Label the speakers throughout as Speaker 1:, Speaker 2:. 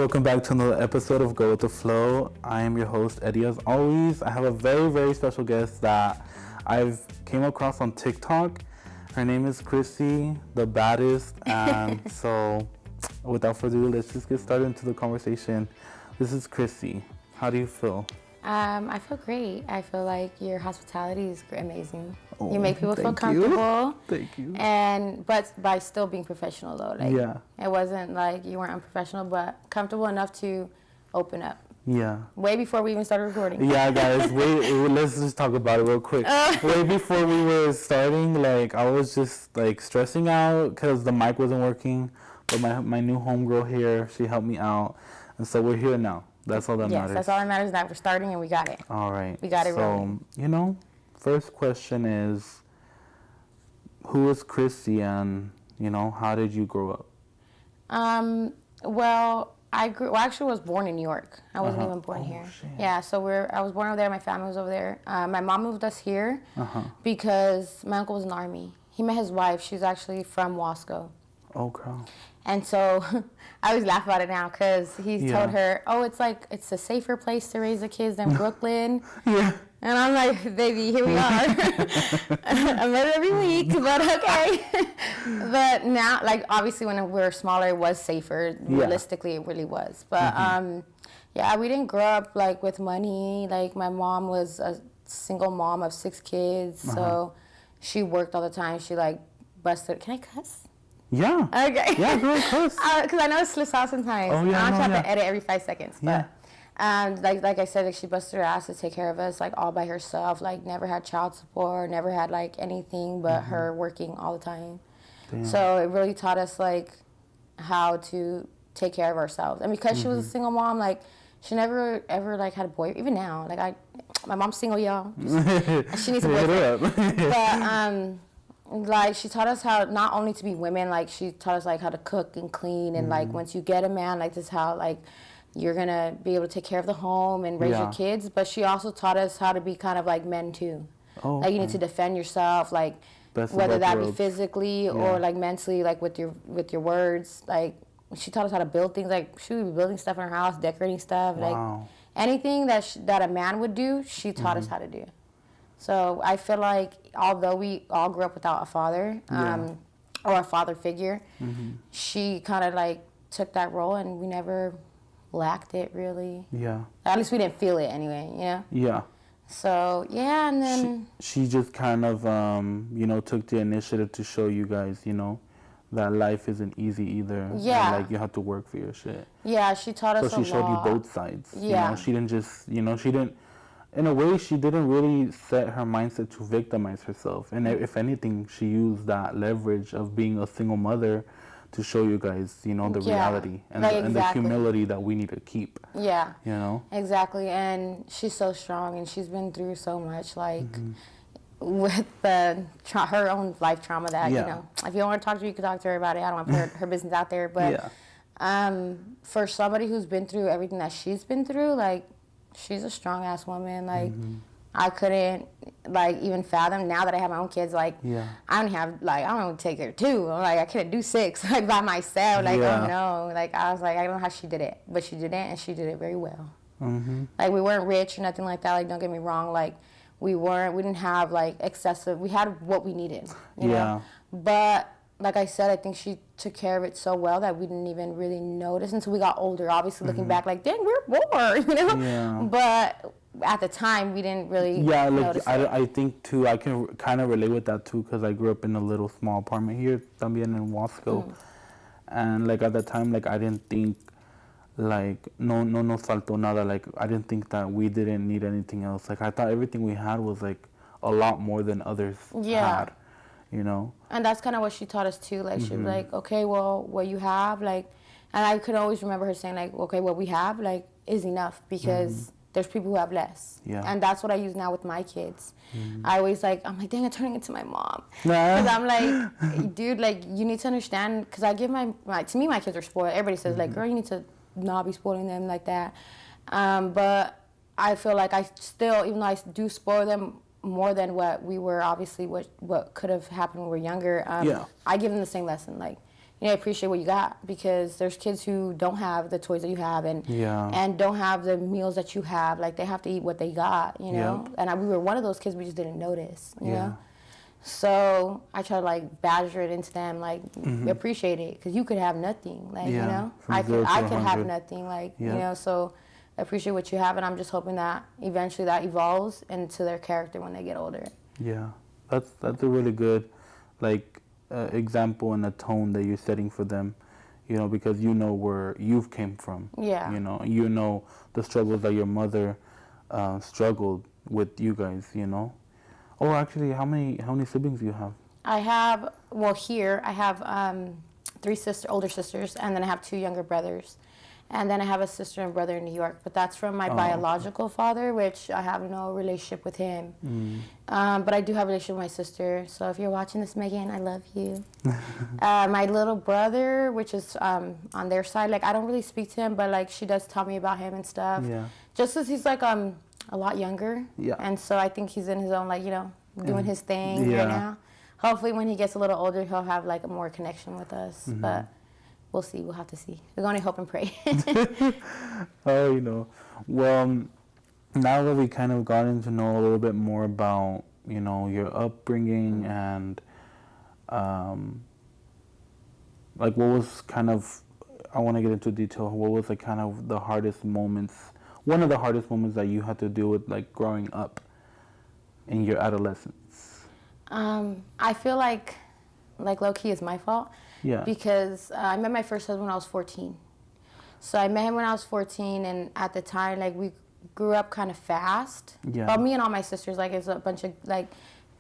Speaker 1: welcome back to another episode of Go With The Flow. I am your host, Eddie. As always, I have a very, very special guest that I've came across on TikTok. Her name is Krissy, the baddest. And so, without further ado, let's just get started into the conversation. This is Krissy. How do you feel?
Speaker 2: I feel great. I feel like your hospitality is amazing.
Speaker 1: Oh,
Speaker 2: you make people feel comfortable.
Speaker 1: Thank you.
Speaker 2: But by still being professional though. Like,
Speaker 1: yeah.
Speaker 2: It wasn't like you weren't unprofessional, but comfortable enough to open up.
Speaker 1: Yeah.
Speaker 2: Way before we even started recording.
Speaker 1: Yeah, guys. Let's just talk about it real quick. Way before we were starting, like I was just like stressing out because the mic wasn't working. But my new homegirl here, she helped me out, and so we're here now. That's all that matters.
Speaker 2: Yes, that's all that matters. That we're starting and we got it.
Speaker 1: All right.
Speaker 2: We got it rolling.
Speaker 1: So, first question is, who is Krissy and, how did you grow up?
Speaker 2: Well, I actually was born in New York. I wasn't even born here.
Speaker 1: Shit.
Speaker 2: Yeah, so I was born over there. My family was over there. My mom moved us here because my uncle was in the Army. He met his wife. She's actually from Wasco.
Speaker 1: Okay.
Speaker 2: And so I always laugh about it now because he told her, it's a safer place to raise the kids than Brooklyn.
Speaker 1: Yeah.
Speaker 2: And I'm like, baby, here we are. I met it every week, but okay. But now, like, obviously when we were smaller, it was safer. Yeah. Realistically, it really was. But, we didn't grow up, like, with money. Like, my mom was a single mom of 6 kids. So she worked all the time. She, like, busted. Can I cuss?
Speaker 1: Yeah.
Speaker 2: Okay.
Speaker 1: Yeah, go ahead,
Speaker 2: because I know it slips out sometimes.
Speaker 1: Oh, yeah,
Speaker 2: I don't have to edit every 5 seconds.
Speaker 1: Yeah.
Speaker 2: But, like I said, like, she busted her ass to take care of us, like, all by herself. Like, never had child support, never had, like, anything but her working all the time. Damn. So it really taught us, like, how to take care of ourselves. And because she was a single mom, like, she never ever, like, had a boy. Even now, like, my mom's single, y'all. She needs a boyfriend. But, like, she taught us how not only to be women, like, she taught us, like, how to cook and clean. And, like, once you get a man, like, this is how, like, you're going to be able to take care of the home and raise your kids. But she also taught us how to be kind of like men, too. Oh, like, you need to defend yourself, like, whether that be physically or, like, mentally, like, with your words. Like, she taught us how to build things. Like, she would be building stuff in her house, decorating stuff. Wow. Like, anything that a man would do, she taught us how to do. So I feel like although we all grew up without a father or a father figure, she kind of like took that role and we never lacked it really. Yeah. At least we didn't feel it anyway, Yeah. So, yeah, and then...
Speaker 1: She just kind of, took the initiative to show you guys, that life isn't easy either.
Speaker 2: Yeah.
Speaker 1: And, like, you have to work for your shit.
Speaker 2: Yeah, she taught us a lot.
Speaker 1: So she showed you both sides.
Speaker 2: Yeah.
Speaker 1: She didn't just, she didn't... In a way, she didn't really set her mindset to victimize herself. And if anything, she used that leverage of being a single mother to show you guys, the reality and, and the humility that we need to keep.
Speaker 2: Yeah. Exactly. And she's so strong and she's been through so much, like, with her own life trauma that, if you don't want to talk to her, you can talk to her about it. I don't want to put her business out there. But for somebody who's been through everything that she's been through, like, she's a strong-ass woman. Like, I couldn't, like, even fathom now that I have my own kids. Like, I don't take her 2. I'm like, I couldn't do 6, like, by myself. Like, oh, no. Like, I was like, I don't know how she did it. But she did it, and she did it very well. Like, we weren't rich or nothing like that. Like, don't get me wrong. Like, we didn't have, like, excessive. We had what we needed, you know? But... like I said, I think she took care of it so well that we didn't even really notice until we got older. Obviously, looking back, like, dang, we're bored, Yeah. But at the time, we didn't really notice it.
Speaker 1: I think, too, I can kind of relate with that, too, because I grew up in a little small apartment here, también in Wasco. And, like, at the time, like, I didn't think, like, no nos faltó nada. Like, I didn't think that we didn't need anything else. Like, I thought everything we had was, like, a lot more than others had.
Speaker 2: And that's kind of what she taught us too. Like, she was like, okay, well, what you have, like, and I could always remember her saying, like, okay, what we have, like, is enough because there's people who have less. Yeah. And that's what I use now with my kids. I always, like, I'm like, dang, I'm turning into my mom. Because I'm like, dude, like, you need to understand, because I give to me, my kids are spoiled. Everybody says, like, girl, you need to not be spoiling them like that. But I feel like I still, even though I do spoil them more than what we were, obviously, what could have happened when we were younger, I give them the same lesson. Like, you know, appreciate what you got, because there's kids who don't have the toys that you have and don't have the meals that you have. Like, they have to eat what they got, you know. And we were one of those kids, we just didn't notice, you know. So I try to like badger it into them, like appreciate it, because you could have nothing, like you know. I could have nothing, like you know. So appreciate what you have, and I'm just hoping that eventually that evolves into their character when they get older. Yeah,
Speaker 1: that's a really good like example and a tone that you're setting for them, you know, because you know where you've came from.
Speaker 2: Yeah.
Speaker 1: You know the struggles that your mother struggled with you guys, you know. Oh, actually, how many siblings do you have?
Speaker 2: I have, well, here I have 3 older sisters, and then I have 2 younger brothers. And then I have a sister and brother in New York, but that's from my biological father, which I have no relationship with him. But I do have a relationship with my sister. So if you're watching this, Megan, I love you. My little brother, which is on their side, like I don't really speak to him, but like she does tell me about him and stuff. Yeah. Just as he's like a lot younger. Yeah. And so I think he's in his own, like, you know, doing his thing right now. Hopefully when he gets a little older, he'll have like a more connection with us. But we'll see. We'll have to see. We're going to hope and pray.
Speaker 1: Oh, you know. Well, now that we kind of gotten to know a little bit more about, you know, your upbringing and, like, what was kind of, I want to get into detail, what was like kind of the hardest moments, one of the hardest moments that you had to deal with, like, growing up in your adolescence?
Speaker 2: I feel like low-key is my fault. Yeah. Because I met my first husband when I was 14. So I met him when I was 14, and at the time, like, we grew up kind of fast. Yeah. But me and all my sisters, like, it's a bunch of, like,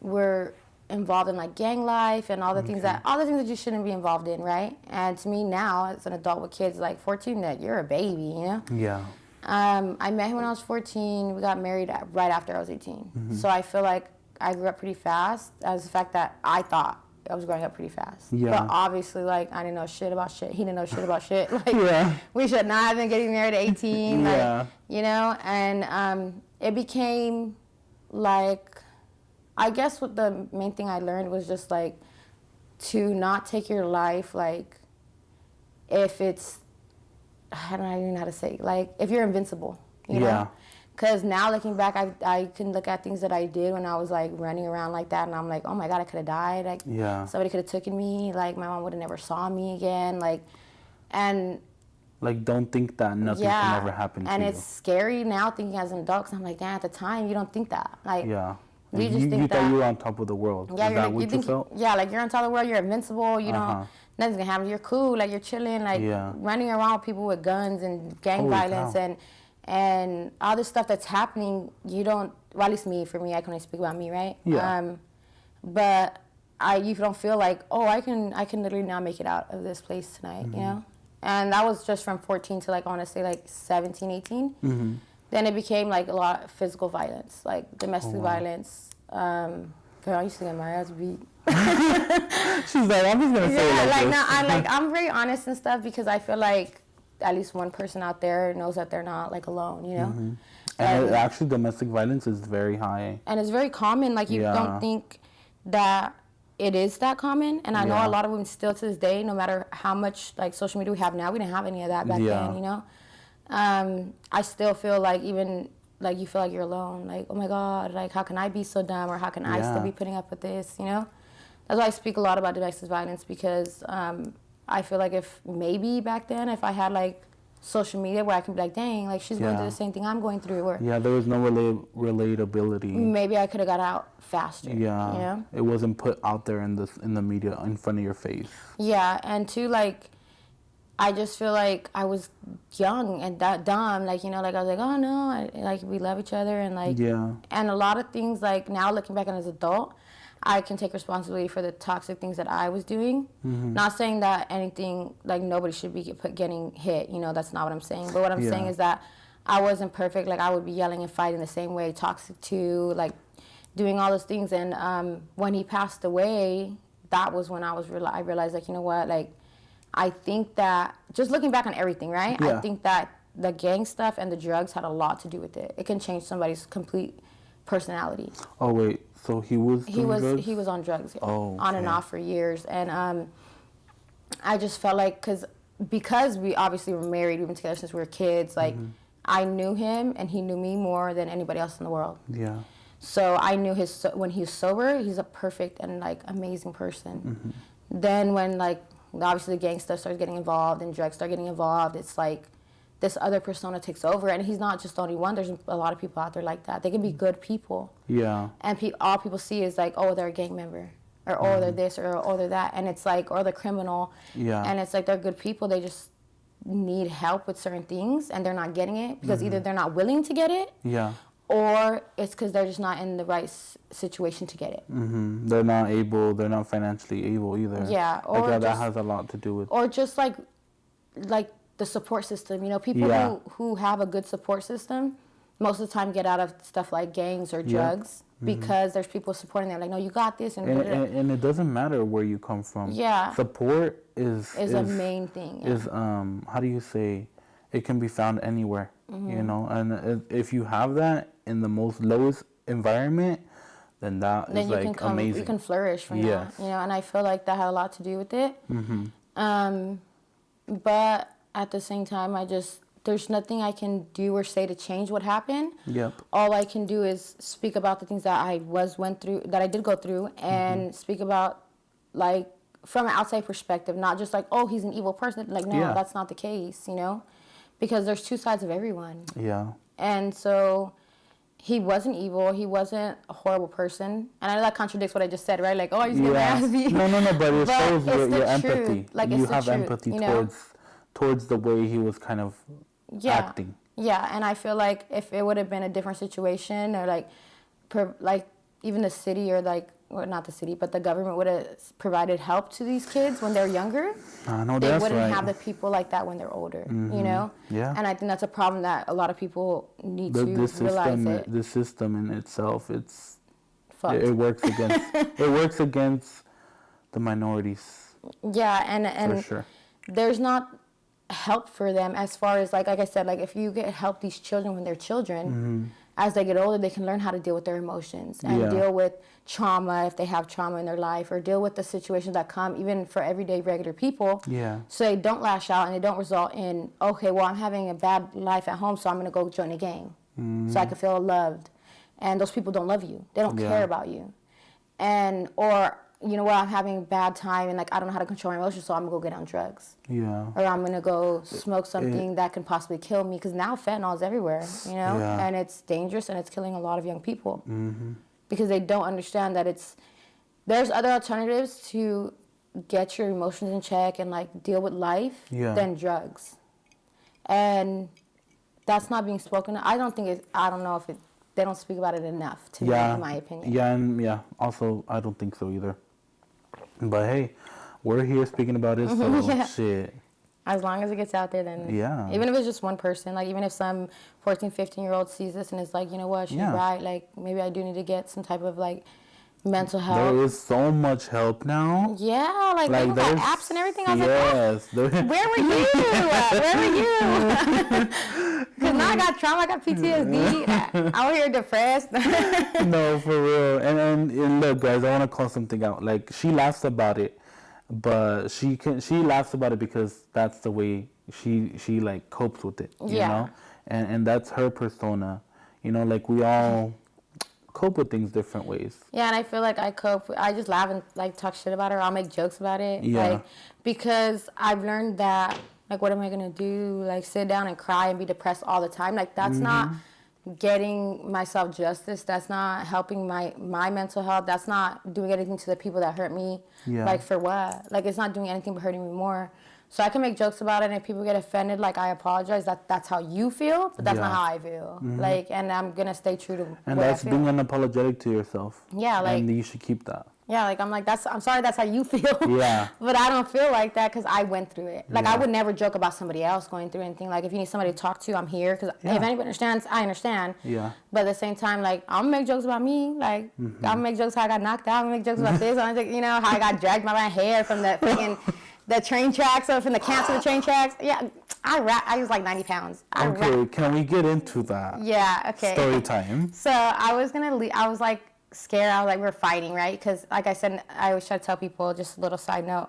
Speaker 2: we're involved in, like, gang life and all the things that you shouldn't be involved in, right? And to me now, as an adult with kids, like, 14, that you're a baby, you know? Yeah. I met him when I was 14. We got married right after I was 18. So I feel like I grew up pretty fast, as the fact that I thought I was growing up pretty fast. Yeah. But obviously, like, I didn't know shit about shit. He didn't know shit about shit. Like, we should not have been getting married at 18. Like, you know? And it became, like, I guess what the main thing I learned was just, like, to not take your life, like, if it's, I don't even know how to say, like, if you're invincible, you know? Because now looking back, I can look at things that I did when I was, like, running around like that, and I'm like, oh my God, I could have died. Like, somebody could have taken me. Like, my mom would have never saw me again. Like, and...
Speaker 1: Like, don't think that nothing can ever happen to you.
Speaker 2: And it's scary now thinking as an adult, because I'm like, damn, at the time, you don't think that. Like, you just think
Speaker 1: you
Speaker 2: that...
Speaker 1: thought you were on top of the world.
Speaker 2: Yeah,
Speaker 1: Is that what you felt?
Speaker 2: Yeah, like, you're on top of the world, you're invincible, you don't... Nothing's gonna happen. You're cool, like, you're chilling, like, running around with people with guns and gang violence and all this stuff that's happening, you don't, well, at least for me, I can only speak about me, right? Yeah. But you don't feel like, oh, I can literally now make it out of this place tonight, you know? And that was just from 14 to, like, I want to say, like, 17, 18. Then it became, like, a lot of physical violence, like domestic violence. Girl, I used to get my ass beat.
Speaker 1: She's like, I'm just going to say it like this.
Speaker 2: No, I'm very honest and stuff, because I feel like at least one person out there knows that they're not, like, alone, you know?
Speaker 1: And actually, domestic violence is very high.
Speaker 2: And it's very common. Like, you don't think that it is that common. And I know a lot of women still to this day, no matter how much, like, social media we have now, we didn't have any of that back then, you know? I still feel like even, like, you feel like you're alone. Like, oh, my God, like, how can I be so dumb? Or how can I still be putting up with this, you know? That's why I speak a lot about domestic violence, because I feel like if maybe back then, if I had, like, social media where I can be like, dang, like, she's going through the same thing I'm going through. Or
Speaker 1: there was no relatability.
Speaker 2: Maybe I could have got out faster. Yeah. You know?
Speaker 1: It wasn't put out there in the media in front of your face. Yeah,
Speaker 2: and two, like, I just feel like I was young and that dumb. Like, you know, like, I was like, oh, no, like, we love each other. And, like, and a lot of things, like, now looking back on as an adult, I can take responsibility for the toxic things that I was doing. Not saying that anything, like, nobody should be getting hit, you know, that's not what I'm saying. But what I'm saying is that I wasn't perfect. Like, I would be yelling and fighting the same way, toxic too, like, doing all those things. And when he passed away, that was when I realized, like, you know what, like, I think that, just looking back on everything, right? I think that the gang stuff and the drugs had a lot to do with it. It can change somebody's complete personality.
Speaker 1: Oh, wait. So he was on drugs?
Speaker 2: He was on drugs, on and off for years. And I just felt like, because we obviously were married, we've been together since we were kids, like, I knew him and he knew me more than anybody else in the world.
Speaker 1: Yeah.
Speaker 2: So I knew when he's sober, he's a perfect and, like, amazing person. Then when, like, obviously the gang stuff starts getting involved and drugs start getting involved, it's like this other persona takes over. And he's not just the only one. There's a lot of people out there like that. They can be good people.
Speaker 1: Yeah.
Speaker 2: And all people see is, like, oh, they're a gang member. Or, oh, they're this, or, oh, they're that. And it's like, or they're criminal.
Speaker 1: Yeah.
Speaker 2: And it's like, they're good people. They just need help with certain things, and they're not getting it because either they're not willing to get it.
Speaker 1: Yeah.
Speaker 2: Or it's because they're just not in the right situation to get it.
Speaker 1: They're not financially able either.
Speaker 2: Yeah. Or
Speaker 1: like that has a lot to do with.
Speaker 2: Or just like the support system. You know, people who have a good support system most of the time get out of stuff like gangs or drugs because there's people supporting them. Like, no, you got this. And
Speaker 1: it doesn't matter where you come from.
Speaker 2: Yeah.
Speaker 1: Support is
Speaker 2: a main thing. Yeah.
Speaker 1: Is how do you say? It can be found anywhere. You know, and if you have that in the most lowest environment, then that is like amazing.
Speaker 2: You can flourish from that. You know, and I feel like that had a lot to do with it. But at the same time, there's nothing I can do or say to change what happened.
Speaker 1: Yep.
Speaker 2: All I can do is speak about the things that I did go through, and speak about, like, from an outside perspective, not just like, oh, he's an evil person. Like, no, that's not the case, you know? Because there's two sides of everyone.
Speaker 1: Yeah.
Speaker 2: And so he wasn't evil. He wasn't a horrible person. And I know that contradicts what I just said, right? Like, oh, he's nasty.
Speaker 1: No, but it shows your empathy.
Speaker 2: Like,
Speaker 1: you have empathy towards the way he was kind of acting.
Speaker 2: Yeah, and I feel like if it would have been a different situation, or like even the city, or like, well, not the city, but the government would have provided help to these kids when they're younger. They wouldn't have the people like that when they're older, you know?
Speaker 1: Yeah.
Speaker 2: And I think that's a problem that a lot of people need to realize.
Speaker 1: The system in itself,
Speaker 2: fucked.
Speaker 1: It works against the minorities.
Speaker 2: Yeah, and
Speaker 1: for sure.
Speaker 2: There's not help for them as far as, like I said, like, if you help these children when they're children, as they get older, they can learn how to deal with their emotions and deal with trauma if they have trauma in their life, or deal with the situations that come even for everyday regular people.
Speaker 1: Yeah.
Speaker 2: So they don't lash out and they don't result in, okay, well, I'm having a bad life at home, so I'm going to go join a gang so I can feel loved. And those people don't love you. They don't care about you. Or, you know what, I'm having a bad time and, like, I don't know how to control my emotions, so I'm going to go get on drugs. Yeah. Or I'm going to go smoke something that can possibly kill me, because now fentanyl is everywhere, you know? Yeah. And it's dangerous, and it's killing a lot of young people. Because they don't understand that there's other alternatives to get your emotions in check and, like, deal with life than drugs. And that's not being spoken. I don't know if they don't speak about it enough, to me, in my opinion.
Speaker 1: Also, I don't think so either. But hey, we're here speaking about it, so shit.
Speaker 2: As long as it gets out there, then even if it's just one person, like, even if some 14, 15-year-old sees this and is like, you know what, she's right, like, maybe I do need to get some type of, like, mental health.
Speaker 1: There is so much help now.
Speaker 2: Yeah, like people got apps and everything. I was like, oh, where were you? Where were you? Because now I got trauma, I got PTSD. I'm here depressed.
Speaker 1: No, for real. And look, guys, I want to call something out. Like, she laughs about it, but she laughs about it because that's the way she like copes with it. You know, and that's her persona. You know, like, we all cope with things different ways. Yeah,
Speaker 2: and I feel like I just laugh and, like, talk shit about her. I'll make jokes about it. Yeah. Like, because I've learned that, like, what am I going to do? Like, sit down and cry and be depressed all the time? Like, that's not getting myself justice. That's not helping my mental health. That's not doing anything to the people that hurt me. Yeah. Like, for what? Like, it's not doing anything but hurting me more. So I can make jokes about it, and if people get offended, like, I apologize. That's how you feel, but that's not how I feel. Like, and I'm gonna stay true to
Speaker 1: and that's being unapologetic to yourself.
Speaker 2: Yeah, like,
Speaker 1: and you should keep that.
Speaker 2: Yeah, like, I'm sorry that's how you feel. Yeah. But I don't feel like that because I went through it. Like, I would never joke about somebody else going through anything. Like, if you need somebody to talk to, I'm here. Because if anybody understands, I understand. Yeah. But at the same time, like, I'm going to make jokes about me. Like, I'm going to make jokes how I got knocked out. I'm going to make jokes about this. I'm gonna, you know, how I got dragged by my hair from the freaking the train tracks, or from the camp to the train tracks. Yeah, I was like 90 pounds.
Speaker 1: Can we get into that?
Speaker 2: Yeah, okay.
Speaker 1: Story time.
Speaker 2: So I was going to leave. I was like scared. I was like, we're fighting, right? Because like I said, I always try to tell people, just a little side note,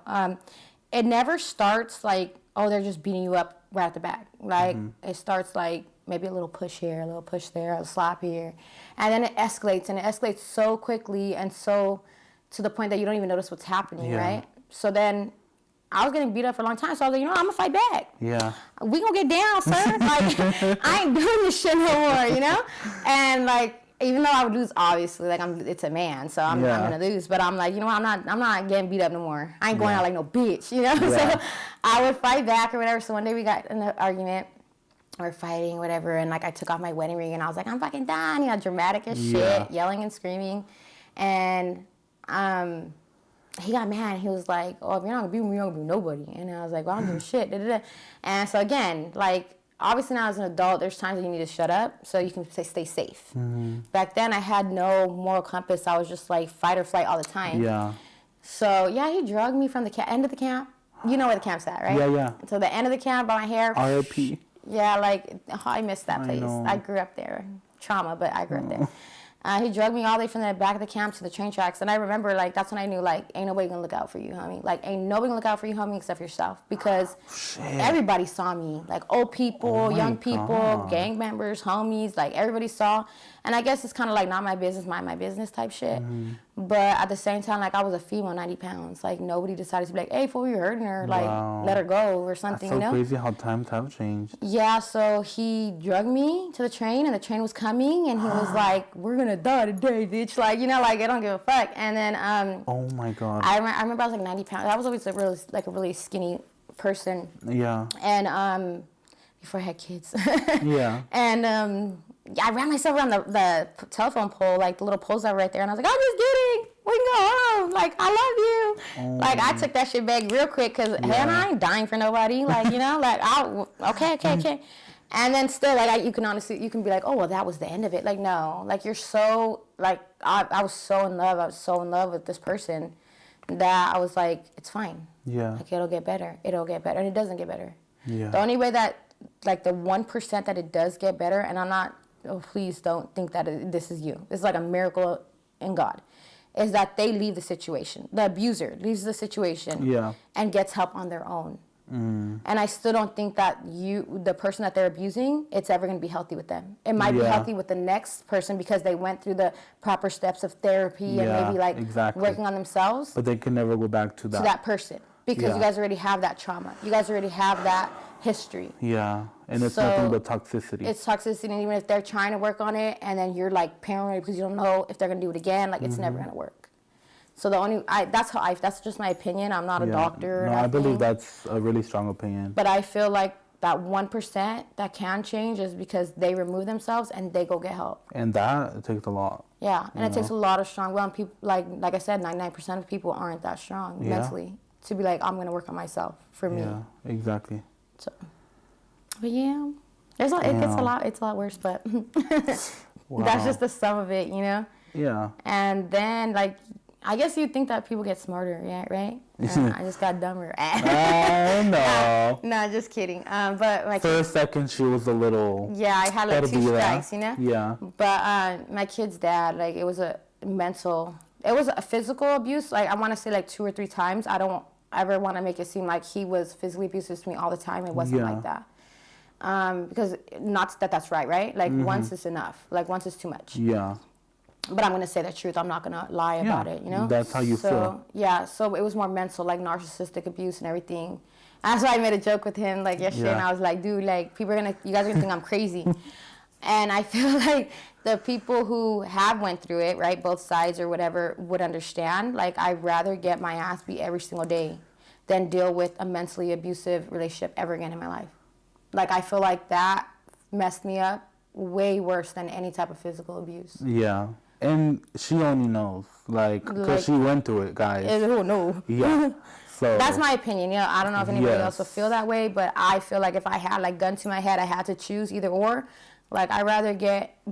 Speaker 2: it never starts like, oh, they're just beating you up right at the back. Like, it starts like maybe a little push here, a little push there, a slap here. And then it escalates, and it escalates so quickly and so to the point that you don't even notice what's happening, right? So then I was getting beat up for a long time, so I was like, I'm going to fight back.
Speaker 1: Yeah.
Speaker 2: We going to get down, sir. Like, I ain't doing this shit no more, And, like, even though I would lose, obviously, like, it's a man, so I'm going to lose. But I'm like, I'm not getting beat up no more. I ain't going out like no bitch, So I would fight back or whatever. So one day we got in an argument. We're fighting, whatever, and, like, I took off my wedding ring, and I was like, I'm fucking done, dramatic as shit, yelling and screaming. And he got mad. He was like, oh, if you're not going to be with me, you're not going to be nobody. And I was like, well, I don't give a shit. And so, again, like, obviously now as an adult, there's times that you need to shut up so you can stay safe. Back then, I had no moral compass. I was just, like, fight or flight all the time. Yeah. So, yeah, he drugged me from the end of the camp. You know where the camp's at, right? Yeah. So the end of the camp, by my hair.
Speaker 1: R.I.P.
Speaker 2: Yeah, like, I missed that place. I grew up there. Trauma, but I grew up there. He drugged me all the way from the back of the camp to the train tracks. And I remember, like, that's when I knew, like, ain't nobody gonna look out for you, homie. Like, ain't nobody gonna look out for you, homie, except yourself. Because everybody saw me. Like, old people, young people, gang members, homies. Like, everybody saw. And I guess it's kind of like not my business, mind my business type shit. But at the same time, like, I was a female, 90 pounds. Like, nobody decided to be like, hey, fool, you're hurting her. Like, let her go or something,
Speaker 1: That's so crazy how times have changed.
Speaker 2: Yeah, so he drugged me to the train, and the train was coming, and he was like, we're going to die today, bitch. Like, like, I don't give a fuck. And then,
Speaker 1: oh, my God.
Speaker 2: I remember I was like 90 pounds. I was always a really skinny person. Yeah. And before I had kids. Yeah. And I ran myself around the telephone pole, like the little poles that were right there, and I was like, I'm just kidding. We can go home. Like, I love you. Oh. Like, I took that shit back real quick because, hell, I ain't dying for nobody. Like, like, okay. And then still, like, you can be like, oh, well, that was the end of it. Like, no. Like, you're so, like, I was so in love. I was so in love with this person that I was like, it's fine. Yeah. Like, it'll get better. It'll get better. And it doesn't get better. Yeah. The only way that, like, the 1% that it does get better, and I'm not, oh, please don't think that this is you. It's like a miracle in God. Is that they leave the situation. The abuser leaves the situation and gets help on their own. And I still don't think that the person that they're abusing, it's ever going to be healthy with them. It might be healthy with the next person because they went through the proper steps of therapy and maybe like working on themselves.
Speaker 1: But they can never go back to that
Speaker 2: person because you guys already have that trauma. You guys already have that history.
Speaker 1: Yeah, and it's nothing but toxicity.
Speaker 2: It's toxicity, and even if they're trying to work on it, and then you're like paranoid because you don't know if they're gonna do it again, like it's never gonna work. So that's just my opinion. I'm not a doctor.
Speaker 1: No, I believe that's a really strong opinion.
Speaker 2: But I feel like that 1% that can change is because they remove themselves and they go get help.
Speaker 1: And that takes a lot.
Speaker 2: Yeah, and it takes a lot of strong will. And people, like I said, 99% of people aren't that strong mentally to be like, I'm gonna work on myself for me.
Speaker 1: Yeah, exactly.
Speaker 2: So, but yeah, it gets a lot worse, but that's just the sum of it, Yeah. And then, like, I guess you'd think that people get smarter, right? I just got dumber.
Speaker 1: No.
Speaker 2: No, just kidding. But
Speaker 1: for a second, she was a little.
Speaker 2: Yeah, I had like 2 strikes,
Speaker 1: Yeah.
Speaker 2: But my kid's dad, like, it was a physical abuse. Like, I want to say like 2 or 3 times. I don't ever want to make it seem like he was physically abusive to me all the time. It wasn't like that. Because not that that's right? Like, once is enough. Like, once is too much. Yeah. But I'm going to say the truth. I'm not going to lie about it,
Speaker 1: That's how you feel.
Speaker 2: Yeah, so it was more mental, like narcissistic abuse and everything. That's why I made a joke with him, like, yesterday, and I was like, dude, like, you guys are going to think I'm crazy. And I feel like the people who have went through it, right, both sides or whatever, would understand. Like, I'd rather get my ass beat every single day than deal with a mentally abusive relationship ever again in my life. Like, I feel like that messed me up way worse than any type of physical abuse.
Speaker 1: Yeah. And she only knows, because she went through it, guys.
Speaker 2: Who knows?
Speaker 1: Yeah. So
Speaker 2: that's my opinion. I don't know if anybody else will feel that way, but I feel like if I had, like, gun to my head, I had to choose either or. Like, I'd rather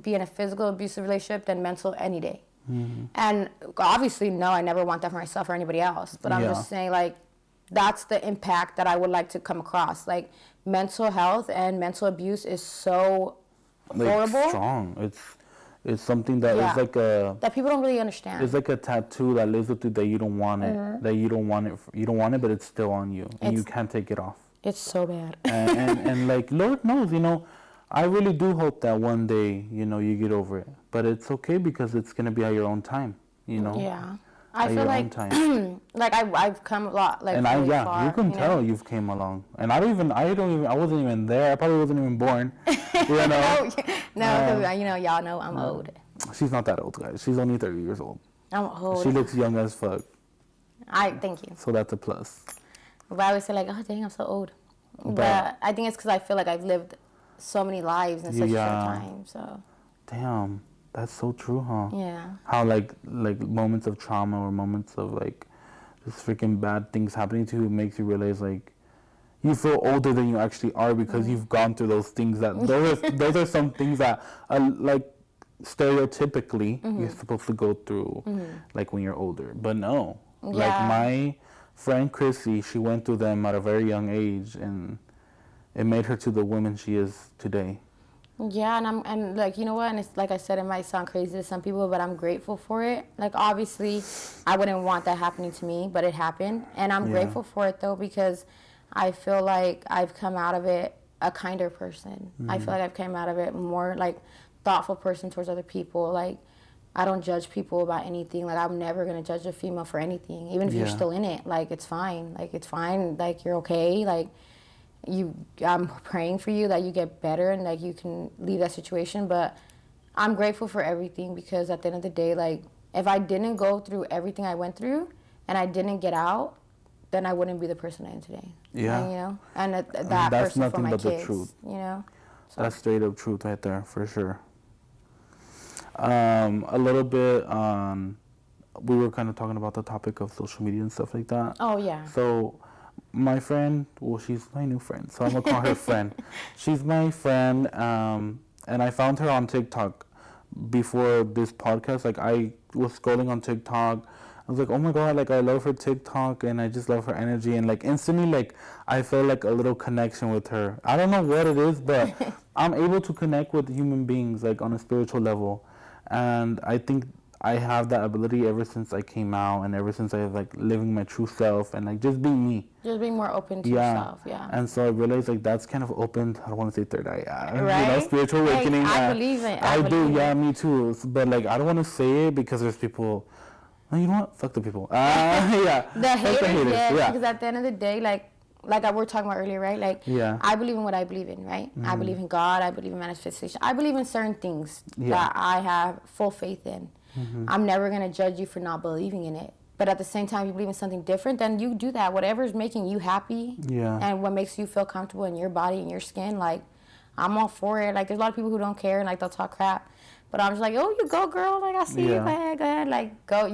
Speaker 2: be in a physical abusive relationship than mental any day. And obviously, no, I never want that for myself or anybody else. But I'm just saying, like, that's the impact that I would like to come across. Like, mental health and mental abuse is so horrible.
Speaker 1: Strong. It's something that is like a...
Speaker 2: That people don't really understand.
Speaker 1: It's like a tattoo that lives with you that you don't want it. That you don't want it. You don't want it, but it's still on you. And you can't take it off.
Speaker 2: It's so bad.
Speaker 1: and like, Lord knows, I really do hope that one day, you get over it. But it's okay because it's going to be at your own time,
Speaker 2: Yeah. I feel like, like I've come a lot, like,
Speaker 1: and
Speaker 2: really far,
Speaker 1: you can tell you've came along. And I wasn't even there. I probably wasn't even born,
Speaker 2: No, because, y'all know I'm old.
Speaker 1: She's not that old, guys. She's only 30 years old.
Speaker 2: I'm old.
Speaker 1: She looks young as fuck.
Speaker 2: Thank you.
Speaker 1: So that's a plus.
Speaker 2: But I always say, like, oh, dang, I'm so old. But I think it's because I feel like I've lived so many lives in such a short time, so.
Speaker 1: Damn. That's so true, huh?
Speaker 2: Yeah.
Speaker 1: How like moments of trauma or moments of like just freaking bad things happening to you makes you realize like you feel older than you actually are because you've gone through those things that those are some things that like stereotypically you're supposed to go through like when you're older. But no.
Speaker 2: Yeah.
Speaker 1: Like my friend Krissy, she went through them at a very young age and it made her to the woman she is today.
Speaker 2: Yeah, and like, you know what, and it's like I said, it might sound crazy to some people, but I'm grateful for it. Like, obviously, I wouldn't want that happening to me, but it happened. And I'm grateful for it, though, because I feel like I've come out of it a kinder person. I feel like I've come out of it more, like, thoughtful person towards other people. Like, I don't judge people about anything. Like, I'm never going to judge a female for anything, even if you're still in it. Like, it's fine. Like, it's fine. Like, you're okay. Like, I'm praying for you that you get better and like you can leave that situation, but I'm grateful for everything because at the end of the day, like if I didn't go through everything I went through and I didn't get out, then I wouldn't be the person I am today.
Speaker 1: Yeah.
Speaker 2: And, that
Speaker 1: that's
Speaker 2: person
Speaker 1: nothing
Speaker 2: for my
Speaker 1: but
Speaker 2: kids.
Speaker 1: The truth.
Speaker 2: So.
Speaker 1: That's straight up truth right there for sure. A little bit on, we were kind of talking about the topic of social media and stuff like that.
Speaker 2: Oh yeah.
Speaker 1: So my friend, well, she's my new friend, so I'm gonna call her friend. She's my friend, and I found her on TikTok before this podcast. Like, I was scrolling on TikTok. I was like, oh my God, like, I love her TikTok, and I just love her energy. And, like, instantly, like, I felt like a little connection with her. I don't know what it is, but I'm able to connect with human beings, like, on a spiritual level. And I think I have that ability ever since I came out and ever since I was like living my true self and like just being me.
Speaker 2: Just being more open to yourself, yeah.
Speaker 1: And so I realized like that's kind of opened, I don't want to say third eye,
Speaker 2: right?
Speaker 1: Spiritual awakening.
Speaker 2: Like, I believe it.
Speaker 1: I do, me too. But like I don't want to say it because there's people, oh, you know what? Fuck the people.
Speaker 2: The haters,
Speaker 1: yeah.
Speaker 2: Because at the end of the day, like we're talking about earlier, right? Like, I believe in what I believe in, right? I believe in God. I believe in manifestation. I believe in certain things that I have full faith in. I'm never going to judge you for not believing in it. But at the same time, you believe in something different, then you do that. Whatever's making you happy and what makes you feel comfortable in your body and your skin, like, I'm all for it. Like, there's a lot of people who don't care and, like, they'll talk crap. But I'm just like, oh, you go, girl. Like, I see you. Go ahead. Like, go.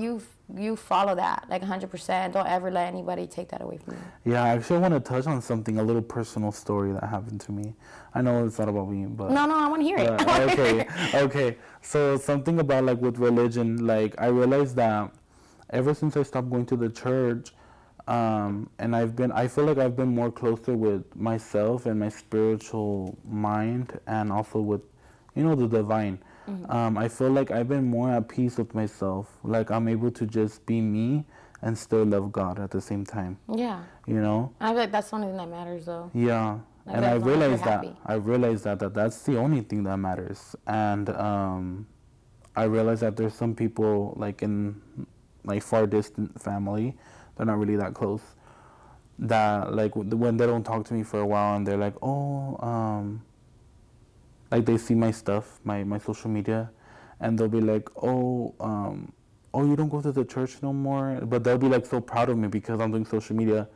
Speaker 2: You follow that, like, 100%. Don't ever let anybody take that away from you.
Speaker 1: Yeah, I actually want to touch on something, a little personal story that happened to me. I know it's not about me, but...
Speaker 2: No, I want to hear it.
Speaker 1: Okay. So something about, like, with religion, like, I realized that ever since I stopped going to the church, and I feel like I've been more closer with myself and my spiritual mind and also with, the divine. I feel like I've been more at peace with myself. Like, I'm able to just be me and still love God at the same time.
Speaker 2: Yeah.
Speaker 1: I feel
Speaker 2: like that's the only thing that matters, though.
Speaker 1: Yeah. Like, and I realized that that's the only thing that matters. And I realized that there's some people, like, in my far distant family, they're not really that close, that, like, when they don't talk to me for a while and they're like, like, they see my stuff, my social media, and they'll be like, you don't go to the church no more? But they'll be, like, so proud of me because I'm doing social media.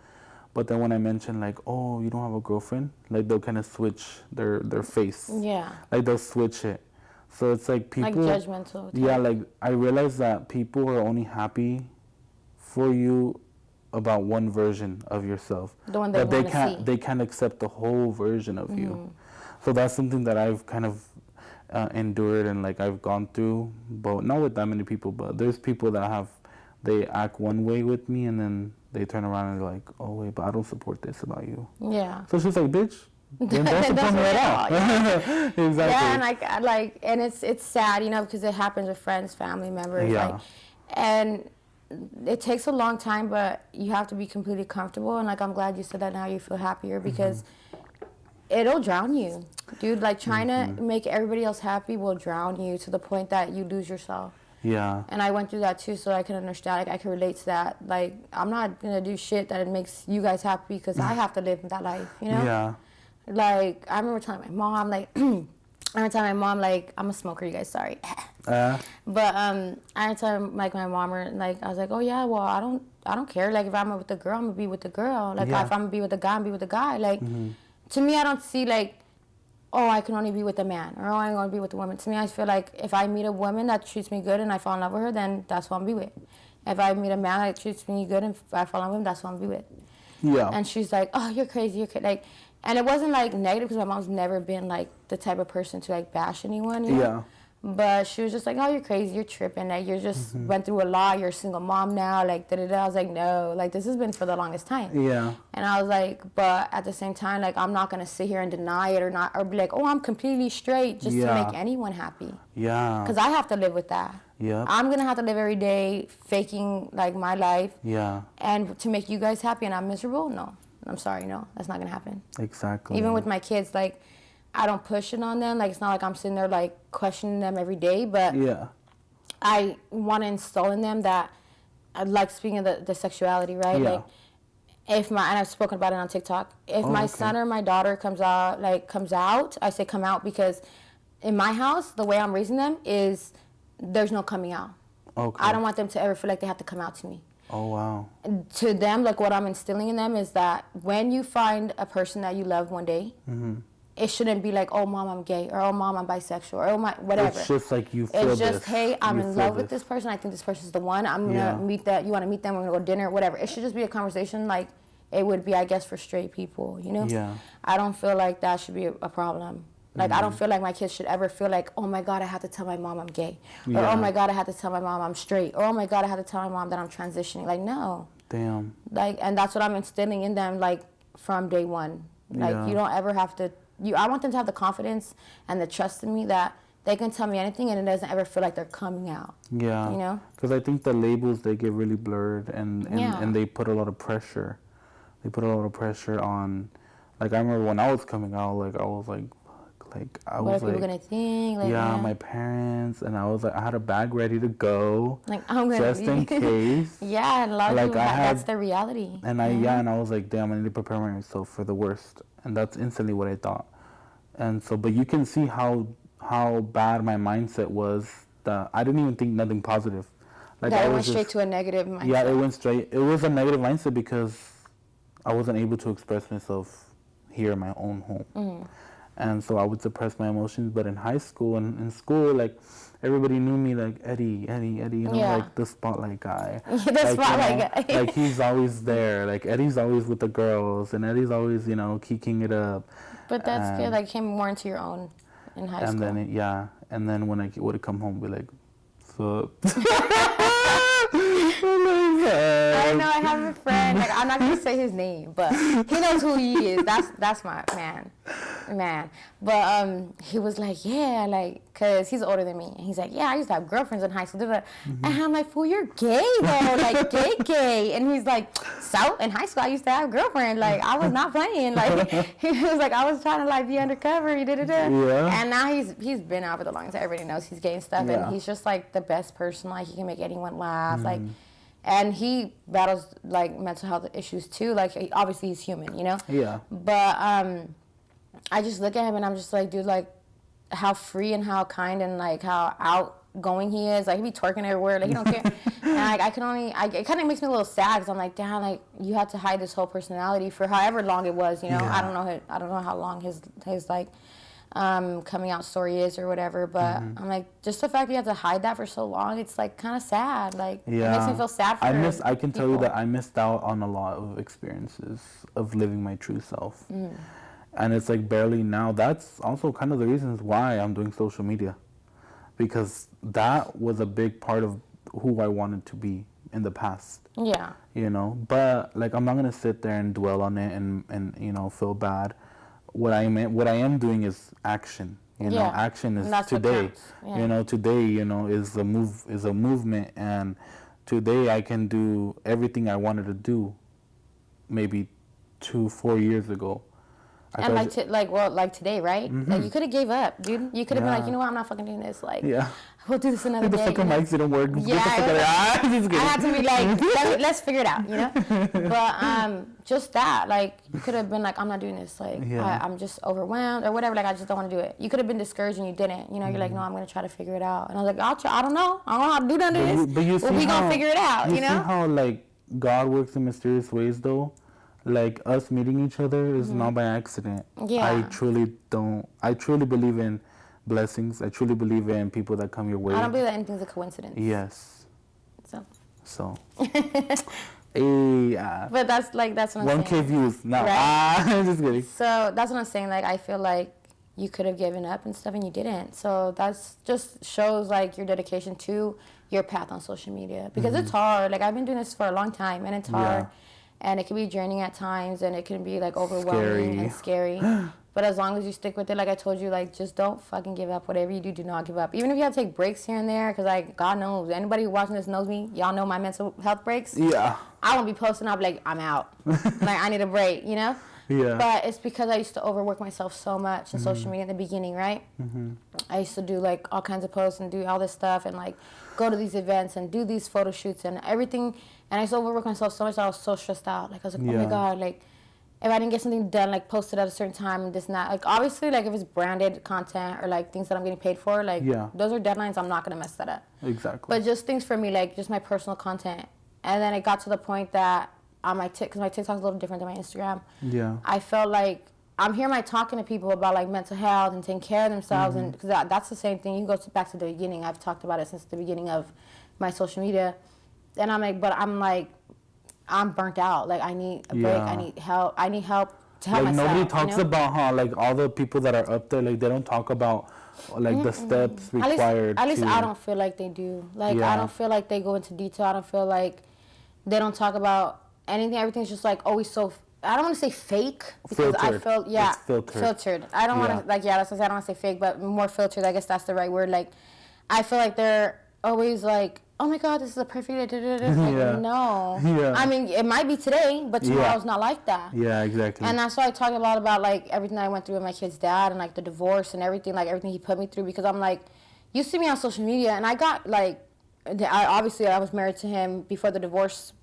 Speaker 1: But then when I mention, like, oh, you don't have a girlfriend? Like, they'll kind of switch their face.
Speaker 2: Yeah.
Speaker 1: Like, they'll switch it. So it's like people...
Speaker 2: Like judgmental.
Speaker 1: Yeah, like, I realize that people are only happy for you about one version of yourself.
Speaker 2: The one they want to see.
Speaker 1: They can't accept the whole version of you. So that's something that I've kind of endured and, like, I've gone through, but not with that many people, but there's people that they act one way with me and then they turn around and they're like, oh, wait, but I don't support this about you.
Speaker 2: Yeah.
Speaker 1: So she's like, bitch, then don't support me at all.
Speaker 2: Yeah.
Speaker 1: Exactly.
Speaker 2: Yeah, and it's sad, you know, because it happens with friends, family members,
Speaker 1: Yeah.
Speaker 2: and it takes a long time, but you have to be completely comfortable. And like, I'm glad you said that. Now you feel happier because it'll drown you, dude. Like, trying to make everybody else happy will drown you to the point that you lose yourself.
Speaker 1: Yeah.
Speaker 2: And I went through that too, so I can understand. Like, I can relate to that. Like, I'm not gonna do shit that makes you guys happy because I have to live that life, you know?
Speaker 1: Yeah.
Speaker 2: Like, I remember telling my mom, like, I'm a smoker, you guys, sorry. But I remember telling, like, my mom, like, I was like, oh yeah, well, I don't care. Like, if I'm with the girl, I'm gonna be with the girl. Like, if I'm gonna be with the guy, I'm gonna be with the guy. Like, to me, I don't see, like, oh, I can only be with a man, or oh, I'm going to be with a woman. To me, I feel like if I meet a woman that treats me good and I fall in love with her, then that's who I'm going to be with. If I meet a man that treats me good and I fall in love with him, that's who I'm going to be with.
Speaker 1: Yeah.
Speaker 2: And she's like, oh, you're crazy, like, and it wasn't, like, negative because my mom's never been, like, the type of person to, like, bash anyone, you know?
Speaker 1: Yeah.
Speaker 2: But she was just like, oh, you're crazy, you're tripping, like, you're just went through a lot, you're a single mom now, like, da-da-da. I was like, no, like, this has been for the longest time.
Speaker 1: Yeah.
Speaker 2: And I was like, but at the same time, like, I'm not going to sit here and deny it or be like, oh, I'm completely straight just to make anyone happy.
Speaker 1: Yeah.
Speaker 2: Because I have to live with that.
Speaker 1: Yeah.
Speaker 2: I'm going to have to live every day faking, like, my life.
Speaker 1: Yeah.
Speaker 2: And to make you guys happy and I'm miserable? No. I'm sorry, no. That's not going to happen.
Speaker 1: Exactly.
Speaker 2: Even with my kids, like, I don't push it on them. Like, it's not like I'm sitting there, like, questioning them every day. But I want to instill in them that, like, speaking of the sexuality, right?
Speaker 1: Yeah.
Speaker 2: Like, and I've spoken about it on TikTok. If my son or my daughter comes out, I say come out because in my house, the way I'm raising them is there's no coming out.
Speaker 1: Okay.
Speaker 2: I don't want them to ever feel like they have to come out to me.
Speaker 1: Oh, wow.
Speaker 2: To them, like, what I'm instilling in them is that when you find a person that you love one day, it shouldn't be like, oh, mom, I'm gay, or oh, mom, I'm bisexual, or oh, my, whatever.
Speaker 1: It's just like you feel
Speaker 2: It's just, hey, I'm in love with
Speaker 1: this
Speaker 2: this person. I think this person's the one. I'm going to meet that. You want to meet them? We're going to go to dinner, whatever. It should just be a conversation like it would be, I guess, for straight people, you know?
Speaker 1: Yeah.
Speaker 2: I don't feel like that should be a problem. Like, I don't feel like my kids should ever feel like, oh, my God, I have to tell my mom I'm gay. Or, oh, my God, I have to tell my mom I'm straight. Or, oh, my God, I have to tell my mom that I'm transitioning. Like, no.
Speaker 1: Damn.
Speaker 2: Like, and that's what I'm instilling in them, like, from day one. Like, you don't ever have to... I want them to have the confidence and the trust in me that they can tell me anything and it doesn't ever feel like they're coming out.
Speaker 1: Yeah.
Speaker 2: You know?
Speaker 1: Because I think the labels, they get really blurred and they put a lot of pressure. They put a lot of pressure on... Like, I remember when I was coming out, like, I was like...
Speaker 2: what are people gonna think? Like,
Speaker 1: my parents, and I was like, I had a bag ready to go,
Speaker 2: like, I'm gonna
Speaker 1: just in case.
Speaker 2: Yeah, and a lot of people that's their reality.
Speaker 1: And and I was like, damn, I need to prepare myself for the worst, and that's instantly what I thought. And so, but you can see how bad my mindset was. That I didn't even think nothing positive. Like,
Speaker 2: that went straight to a negative mindset.
Speaker 1: Yeah, it went straight. It was a negative mindset because I wasn't able to express myself here in my own home. And so I would suppress my emotions. But in high school and in school, like, everybody knew me like Eddie, you know, like the spotlight guy.
Speaker 2: Guy.
Speaker 1: Like, he's always there. Like, Eddie's always with the girls, and Eddie's always, you know, kicking it up.
Speaker 2: But that's good. Like, came more into your own in high school.
Speaker 1: And then when I would come home, be like, sup?
Speaker 2: I know, I have a friend, like, I'm not gonna say his name, but he knows who he is. That's my man. But he was like, yeah, like, cause he's older than me, and he's like, yeah, I used to have girlfriends in high school. And I'm like, fool, you're gay though, like, gay. And he's like, so in high school I used to have girlfriends, like, I was not playing, like, he was like, I was trying to, like, be undercover, and now he's been out for the longest time. Everybody knows he's gay and stuff, and he's just like the best person. Like, he can make anyone laugh, like. And he battles, like, mental health issues, too. Like, obviously, he's human, you know?
Speaker 1: Yeah.
Speaker 2: But I just look at him, and I'm just like, dude, like, how free and how kind and, like, how outgoing he is. Like, he be twerking everywhere. Like, he don't care. And, like, it kind of makes me a little sad because I'm like, damn, like, you had to hide this whole personality for however long it was, you know? Yeah. I don't know how long his like, coming out story is or whatever, but I'm like, just the fact you have to hide that for so long, it's like kind of sad. Like, it makes me feel sad for
Speaker 1: I can tell you that I missed out on a lot of experiences of living my true self. And it's like barely now. That's also kind of the reasons why I'm doing social media, because that was a big part of who I wanted to be in the past. Yeah. You know, but like, I'm not going to sit there and dwell on it and, you know, feel bad what I am doing is action. You know, action is today. Yeah. You know, today, you know, is a movement, and today I can do everything I wanted to do maybe 2-4 years ago.
Speaker 2: And like today, right? Mm-hmm. Like you could have gave up, dude. You could have been like, you know what, I'm not fucking doing this. Like, we'll do this another day.
Speaker 1: The fucking mics didn't work.
Speaker 2: Yeah, I had to be like, let's figure it out, you know. But just that, like, you could have been like, I'm not doing this. Like, I'm just overwhelmed or whatever. Like, I just don't want to do it. You could have been discouraged and you didn't. You know, you're like, no, I'm gonna try to figure it out. And I was like, I'll try. I don't know how to do none of this. But we gonna figure it out. You know.
Speaker 1: See how like God works in mysterious ways, though. Like, us meeting each other is not by accident. Yeah. I truly believe in blessings. I truly believe in people that come your way.
Speaker 2: I don't believe that anything's a coincidence.
Speaker 1: Yes. So.
Speaker 2: But that's what I'm saying.
Speaker 1: 1K views. No. Right? Just kidding.
Speaker 2: So that's what I'm saying. Like, I feel like you could have given up and stuff and you didn't. So that's just shows like your dedication to your path on social media. Because it's hard. Like, I've been doing this for a long time and it's hard. Yeah. And it can be draining at times, and it can be, like, overwhelming and scary. But as long as you stick with it, like I told you, like, just don't fucking give up. Whatever you do, do not give up. Even if you have to take breaks here and there, because, like, God knows. Anybody watching this knows me. Y'all know my mental health breaks. Yeah. I won't be posting. I'll be like, I'm out. Like, I need a break, you know? Yeah. But it's because I used to overwork myself so much in social media in the beginning, right? Mm-hmm. I used to do, like, all kinds of posts and do all this stuff and, like, go to these events and do these photo shoots and everything. And I used to overwork myself so much that I was so stressed out. Like, I was like, oh my God, like, if I didn't get something done, like, posted at a certain time and this and that. Like, obviously, like, if it's branded content or, like, things that I'm getting paid for, like, those are deadlines. I'm not going to mess that up. Exactly. But just things for me, like, just my personal content. And then it got to the point that on my because my TikTok's a little different than my Instagram. Yeah. I felt like I'm here, talking to people about, like, mental health and taking care of themselves. And because that's the same thing. You can go back to the beginning. I've talked about it since the beginning of my social media. And I'm like, I'm burnt out. Like, I need a break. I need help. I need help to help myself.
Speaker 1: Nobody talks about how, like, all the people that are up there, like, they don't talk about, like, the steps required.
Speaker 2: At least I don't feel like they do. Like, I don't feel like they go into detail. I don't feel like they don't talk about anything. Everything's just, like, always so... I don't want to say fake. Because filtered. I feel... Yeah. It's filtered. I don't want to... Like, that's what I don't want to say fake, but more filtered. I guess that's the right word. Like, I feel like they're always, like... Oh my God, this is a perfect day. Like, no. Yeah. I mean, it might be today, but tomorrow's not like that.
Speaker 1: Yeah, exactly.
Speaker 2: And that's why I talk a lot about, like, everything I went through with my kid's dad and, like, the divorce and everything, like, everything he put me through. Because I'm like, you see me on social media, and I got, like, I was married to him before the divorce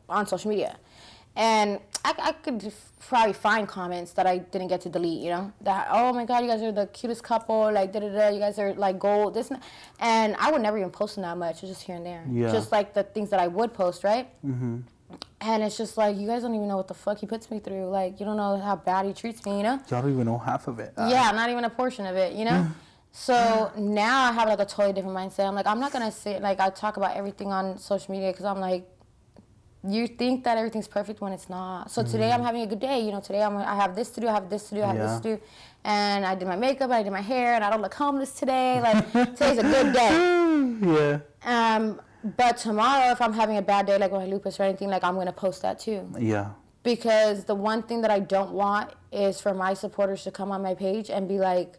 Speaker 2: on social media. And I could probably find comments that I didn't get to delete, you know? That, oh my God, you guys are the cutest couple, like, da-da-da, you guys are, like, gold, this and that. And I would never even post them that much, just here and there. Yeah. Just, like, the things that I would post, right? Mm-hmm. And it's just, like, you guys don't even know what the fuck he puts me through. Like, you don't know how bad he treats me, you know?
Speaker 1: Y'all don't even know half of it.
Speaker 2: Yeah, not even a portion of it, you know? So now I have, like, a totally different mindset. I'm like, I'm not going to sit, like, I talk about everything on social media because I'm like, you think that everything's perfect when it's not. So today I'm having a good day. You know, today I have this to do, I have this to do, I have this to do. And I did my makeup, and I did my hair, and I don't look homeless today. Like, today's a good day. Yeah. But tomorrow, if I'm having a bad day, like with my lupus or anything, like, I'm going to post that too. Yeah. Because the one thing that I don't want is for my supporters to come on my page and be like,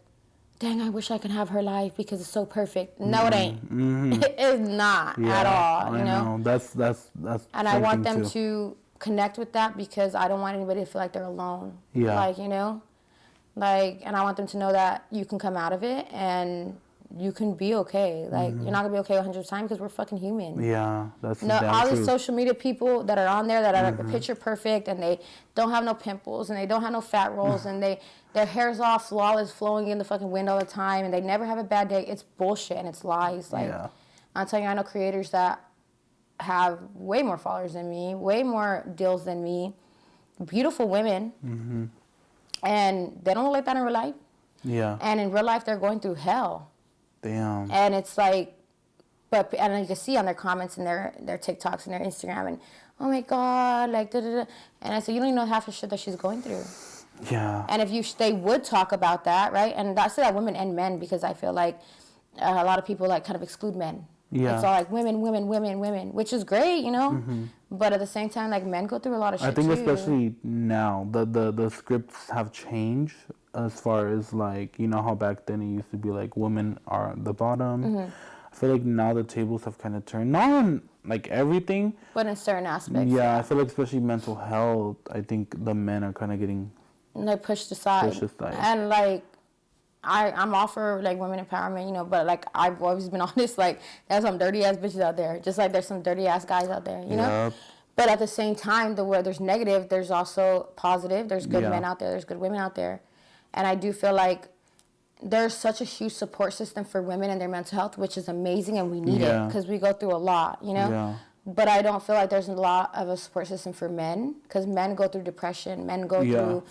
Speaker 2: dang, I wish I could have her life because it's so perfect. No, it ain't. It is not at all, you know?
Speaker 1: That's
Speaker 2: and I want them to connect with that because I don't want anybody to feel like they're alone. Yeah. Like, you know? Like, and I want them to know that you can come out of it and you can be okay. Like, you're not going to be okay 100 times because we're fucking human.
Speaker 1: Yeah, that's
Speaker 2: all these social media people that are on there that are picture perfect and they don't have no pimples and they don't have no fat rolls and their hair's all flawless, flowing in the fucking wind all the time and they never have a bad day. It's bullshit and it's lies. Like, I'm telling you, I know creators that have way more followers than me, way more deals than me, beautiful women, and they don't look like that in real life. Yeah. And in real life, they're going through hell. Damn. And it's like, and you can see on their comments and their TikToks and their Instagram and, oh my God, like, da-da-da. And I said, you don't even know half the shit that she's going through. Yeah. And if they would talk about that, right? And I say that women and men because I feel like a lot of people, like, kind of exclude men.
Speaker 1: Yeah.
Speaker 2: It's all like women, which is great, you know. But at the same time, like men go through a lot of shit
Speaker 1: I think
Speaker 2: too.
Speaker 1: especially now the scripts have changed as far as like, you know how back then it used to be like women are the bottom. I feel like now the tables have kind of turned, not on like everything,
Speaker 2: but in certain aspects.
Speaker 1: Yeah, I feel like especially mental health, I think the men are kind of getting
Speaker 2: like pushed aside. And like I'm all for like women empowerment, you know, but like I've always been honest, like there's some dirty ass bitches out there, just like there's some dirty ass guys out there, you know. But at the same time, where there's negative, there's also positive. There's good men out there, there's good women out there, and I do feel like there's such a huge support system for women and their mental health, which is amazing, and we need it because we go through a lot, you know. But I don't feel like there's a lot of a support system for men, because men go through depression, men go through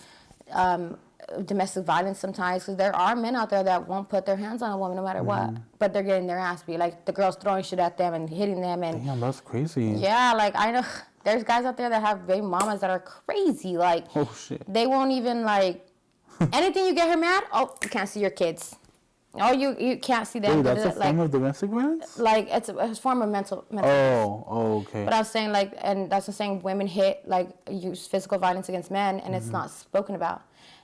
Speaker 2: domestic violence sometimes, because there are men out there that won't put their hands on a woman no matter what, but they're getting their ass beat, like the girls throwing shit at them and hitting them. And
Speaker 1: damn, that's crazy.
Speaker 2: Yeah, like I know there's guys out there that have baby mamas that are crazy, like
Speaker 1: oh shit,
Speaker 2: they won't even like anything you get her mad, oh, you can't see your kids. Oh, you can't see them.
Speaker 1: Wait, that's a form of domestic violence?
Speaker 2: Like, it's a form of mental
Speaker 1: okay.
Speaker 2: But I was saying, like, and that's the saying, women use physical violence against men, and it's not spoken about.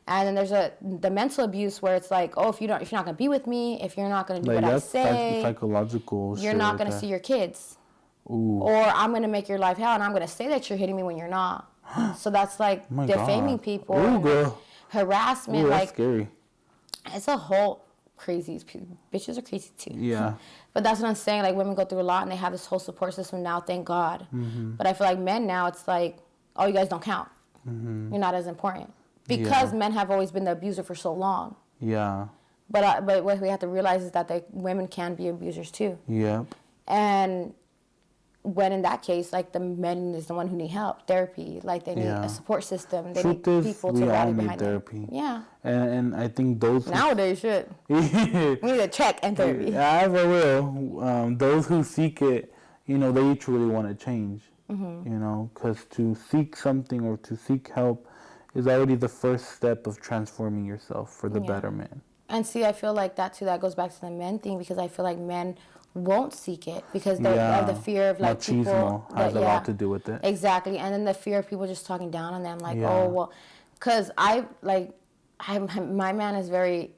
Speaker 2: And then there's the mental abuse where it's like, oh, if you're not gonna be with me, if you're not gonna do what I say,
Speaker 1: psychological.
Speaker 2: You're not gonna see your kids. Ooh. Or I'm gonna make your life hell, and I'm gonna say that you're hitting me when you're not. So that's like defaming people.
Speaker 1: Ooh, girl.
Speaker 2: Like, harassment.
Speaker 1: Ooh, that's
Speaker 2: like
Speaker 1: scary.
Speaker 2: It's a whole crazy. Bitches are crazy too.
Speaker 1: Yeah.
Speaker 2: But that's what I'm saying. Like, women go through a lot, and they have this whole support system now. Thank God. But I feel like men now, it's like, oh, you guys don't count. You're not as important because men have always been the abuser for so long.
Speaker 1: Yeah.
Speaker 2: But what we have to realize is that women can be abusers too.
Speaker 1: Yep.
Speaker 2: And when in that case, like, the men is the one who need help, therapy, like they need a support system. They need people to rally behind therapy. Them. Yeah.
Speaker 1: And I think those
Speaker 2: nowadays shit. We need a check and therapy.
Speaker 1: Yeah, for real. Those who seek it, you know, they truly want to change. You know, because to seek something or to seek help is already the first step of transforming yourself for the betterment. And
Speaker 2: see, I feel like that goes back to the men thing, because I feel like men won't seek it because they have the fear of like
Speaker 1: machismo
Speaker 2: people
Speaker 1: has a lot to do with it.
Speaker 2: Exactly. And then the fear of people just talking down on them, like, oh well, because my man is very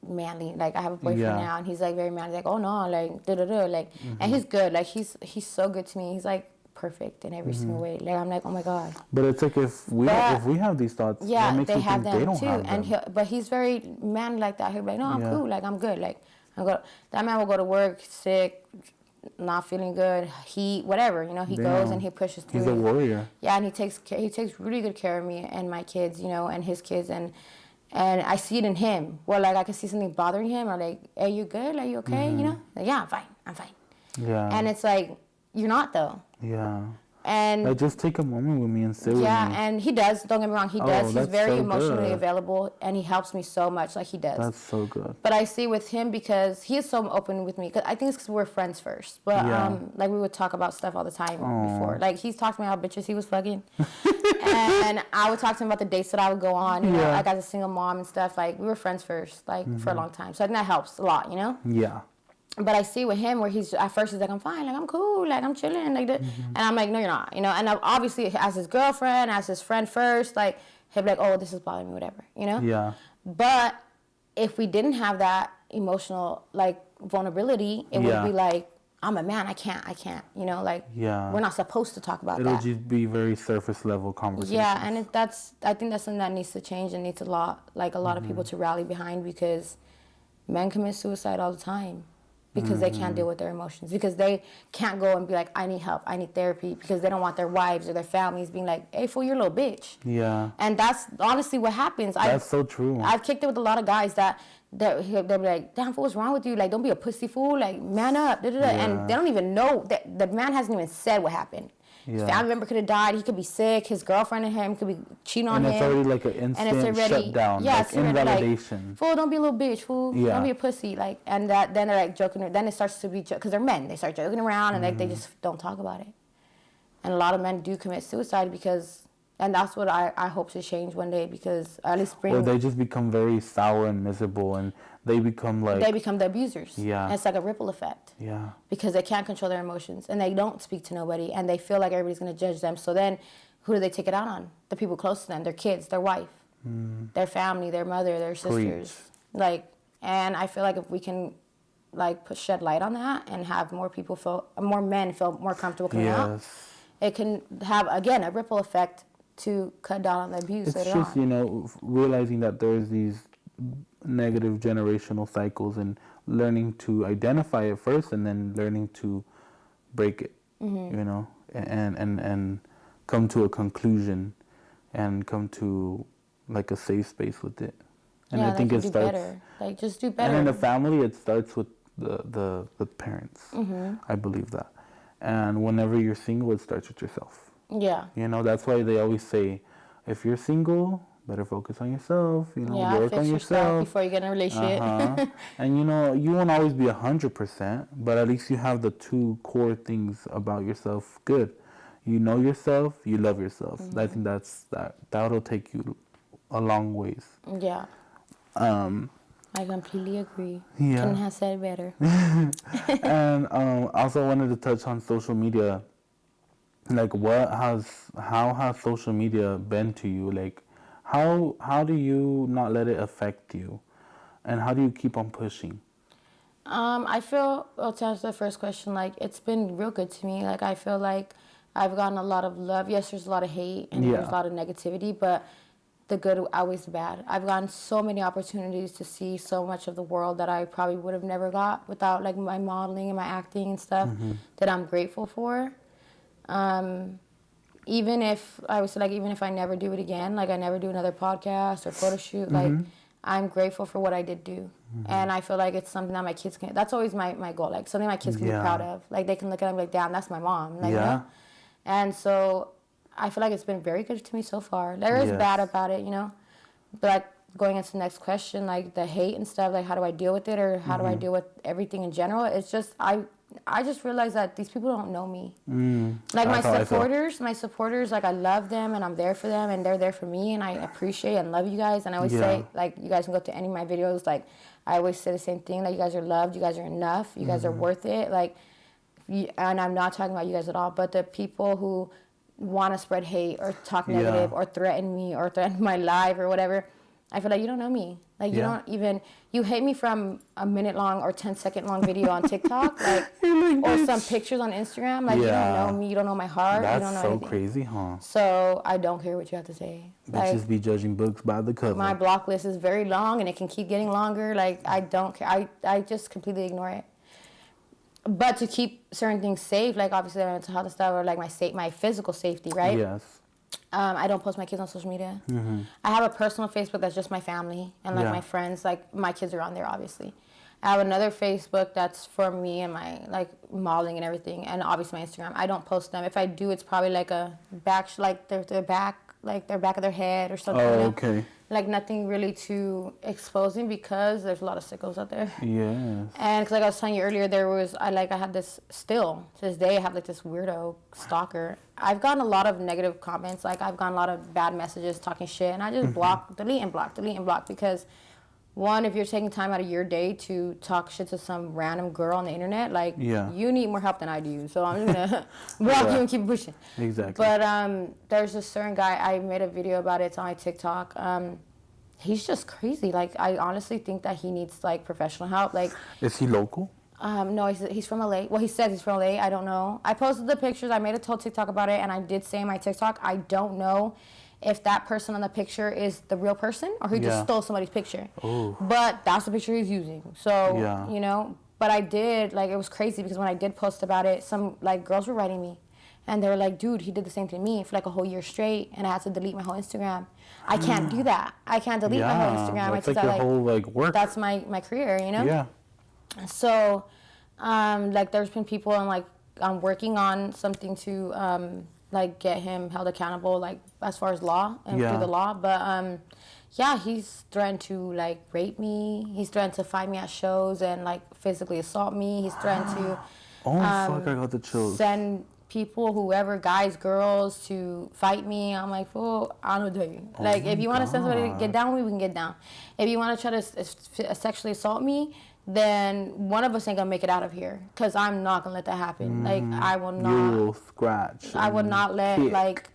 Speaker 2: manly. Like, I have a boyfriend now, and he's like very manly, like, oh no, like like, and he's good, like he's so good to me. He's like perfect in every single way. Like, I'm like, oh my god.
Speaker 1: But it's like if we have these thoughts,
Speaker 2: yeah,
Speaker 1: makes
Speaker 2: they
Speaker 1: you
Speaker 2: have
Speaker 1: think
Speaker 2: them
Speaker 1: they don't
Speaker 2: too.
Speaker 1: have
Speaker 2: And
Speaker 1: them.
Speaker 2: but he's very manly like that. He'll be like, no, I'm cool, like I'm good, like that man will go to work sick, not feeling good, whatever, you know, he goes and he pushes through.
Speaker 1: He's a warrior.
Speaker 2: Yeah, and he takes really good care of me and my kids, you know, and his kids, and I see it in him. Where like I can see something bothering him, or like, hey, you good? Are you okay? You know? Like, yeah, I'm fine. Yeah. And it's like, you're not though.
Speaker 1: Yeah.
Speaker 2: And
Speaker 1: like, just take a moment with me and sit with me.
Speaker 2: Yeah, and he does. Don't get me wrong, he does. He's very emotionally available, and he helps me so much. Like, he does.
Speaker 1: That's so good.
Speaker 2: But I see with him, because he is so open with me. Cause I think it's because we're friends first. But like, we would talk about stuff all the time before. Like, he's talked to me about bitches he was fucking, and I would talk to him about the dates that I would go on. You know, like, as a single mom and stuff. Like, we were friends first, like for a long time. So I think that helps a lot. You know. Yeah. But I see with him where he's at first he's like, I'm fine, like I'm cool, like I'm chilling, like that. And I'm like, no, you're not, you know. And obviously, as his girlfriend, as his friend first, like, he'll be like, oh, this is bothering me, whatever, you know. Yeah. But if we didn't have that emotional like vulnerability, it would be like, I'm a man, I can't, you know, like, we're not supposed to talk about
Speaker 1: It'll
Speaker 2: that.
Speaker 1: It'll just be very surface level conversation.
Speaker 2: Yeah, and I think that's something that needs to change, and needs a lot of people to rally behind, because men commit suicide all the time. Because they can't deal with their emotions. Because they can't go and be like, I need help, I need therapy. Because they don't want their wives or their families being like, hey, fool, you're a little bitch. Yeah. And that's honestly what happens.
Speaker 1: That's so true.
Speaker 2: I've kicked it with a lot of guys that they'll be like, damn, fool, what's wrong with you? Like, don't be a pussy fool. Like, man up. And they don't even know. That the man hasn't even said what happened. His family member could have died. He could be sick. His girlfriend and him could be cheating on him.
Speaker 1: And it's already like an instant shutdown. Yeah, like invalidation.
Speaker 2: Like, fool, don't be a little bitch, fool. Yeah. Don't be a pussy. Like, and then they're like joking. Then it starts to be, because they're men. They start joking around, and like they just don't talk about it. And a lot of men do commit suicide because, and that's what I hope to change one day, because at least bring.
Speaker 1: Or they just become very sour and miserable, and they become like...
Speaker 2: They become the abusers.
Speaker 1: Yeah.
Speaker 2: And it's like a ripple effect.
Speaker 1: Yeah.
Speaker 2: Because they can't control their emotions, and they don't speak to nobody, and they feel like everybody's going to judge them. So then, who do they take it out on? The people close to them, their kids, their wife, their family, their mother, their sisters. Like, and I feel like if we can, like, shed light on that and have more men feel more comfortable coming out, it can have, again, a ripple effect to cut down on the abuse later on.
Speaker 1: It's just, realizing that there's these negative generational cycles and learning to identify it first and then learning to break it, and come to a conclusion and come to like a safe space with it. And I think it starts
Speaker 2: better. Like, just do better.
Speaker 1: And in a family, it starts with the parents. I believe that. And whenever you're single, it starts with yourself.
Speaker 2: Yeah.
Speaker 1: That's why they always say, if you're single, better focus on yourself. Work on yourself
Speaker 2: before you get in a relationship.
Speaker 1: And you won't always be 100%, but at least you have the two core things about yourself good. You know yourself, you love yourself. I think that'll take you a long ways.
Speaker 2: Yeah. I completely agree.
Speaker 1: Yeah.
Speaker 2: Couldn't have said it better.
Speaker 1: And also wanted to touch on social media. Like, how has social media been to you? Like, how do you not let it affect you? And how do you keep on pushing?
Speaker 2: I feel, to answer the first question, like, it's been real good to me. Like, I feel like I've gotten a lot of love. Yes, there's a lot of hate and there's a lot of negativity, but the good outweighs the bad. I've gotten so many opportunities to see so much of the world that I probably would have never got without, like, my modeling and my acting and stuff that I'm grateful for. Even if I never do it again, like I never do another podcast or photo shoot, like I'm grateful for what I did do. And I feel like it's something that my kids can, that's always my goal, like something my kids can be proud of. Like they can look at it and be like, damn, that's my mom. Like, And so I feel like it's been very good to me so far. There is bad about it, But like going into the next question, like the hate and stuff, like how do I deal with it or how do I deal with everything in general? It's just, I just realized that these people don't know me. Like my supporters, like I love them and I'm there for them and they're there for me and I appreciate and love you guys. And I always say, like, you guys can go to any of my videos. Like I always say the same thing, that you guys are loved, you guys are enough, you guys are worth it. Like, and I'm not talking about you guys at all, but the people who want to spread hate or talk negative or threaten me or threaten my life or whatever, I feel like you don't know me. Like you don't even, you hate me from a minute long or 10-second long video on TikTok, like, or some pictures on Instagram. Like you don't know me, you don't know my heart, you don't know anything.
Speaker 1: That's so crazy, huh?
Speaker 2: So I don't care what you have to say.
Speaker 1: Bitches just be judging books by the cover.
Speaker 2: My block list is very long and it can keep getting longer. Like I don't care. I just completely ignore it. But to keep certain things safe, like obviously my mental health stuff or like my physical safety, right?
Speaker 1: Yes.
Speaker 2: I don't post my kids on social media. I have a personal Facebook that's just my family and like my friends. Like my kids are on there, obviously. I have another Facebook that's for me and my like modeling and everything, and obviously my Instagram. I don't post them. If I do, it's probably like a back, like their back of their head or something.
Speaker 1: Oh, okay.
Speaker 2: Like nothing really too exposing because there's a lot of sickos out there.
Speaker 1: Yeah.
Speaker 2: And cause like I was telling you earlier, I had this still to this day. I have like this weirdo stalker. I've gotten a lot of negative comments. Like I've gotten a lot of bad messages talking shit, and I just block, delete and block because. One, if you're taking time out of your day to talk shit to some random girl on the internet, like, you need more help than I do. So I'm just going to block you and keep pushing.
Speaker 1: Exactly.
Speaker 2: But there's this certain guy, I made a video about it. It's on my TikTok. He's just crazy. Like, I honestly think that he needs, like, professional help. Like,
Speaker 1: is he local?
Speaker 2: No, he's from LA. Well, he says he's from LA. I don't know. I posted the pictures. I made a whole TikTok about it, and I did say in my TikTok, I don't know if that person on the picture is the real person or he just stole somebody's picture.
Speaker 1: Ooh.
Speaker 2: But that's the picture he's using. So, you know, but I did, like, it was crazy because when I did post about it, some, like, girls were writing me. And they were like, dude, he did the same to me for, like, a whole year straight. And I had to delete my whole Instagram. I can't do that. I can't delete my whole Instagram.
Speaker 1: That's like your whole, like, work.
Speaker 2: That's my career, you know?
Speaker 1: Yeah.
Speaker 2: So, like, there's been people, and, like, I'm working on something to, like, get him held accountable, like, as far as law and through the law. But, he's threatened to, like, rape me. He's threatened to find me at shows and, like, physically assault me. He's threatened to
Speaker 1: fuck, I got the chills.
Speaker 2: send people, whoever, guys, girls, to fight me. I'm like, fool, I don't know what to tell you. Like, if you want to send somebody to get down with me, we can get down. If you want to try to sexually assault me, then one of us ain't gonna make it out of here. Cause I'm not gonna let that happen. Like, I will not.
Speaker 1: You will scratch.
Speaker 2: I would not let like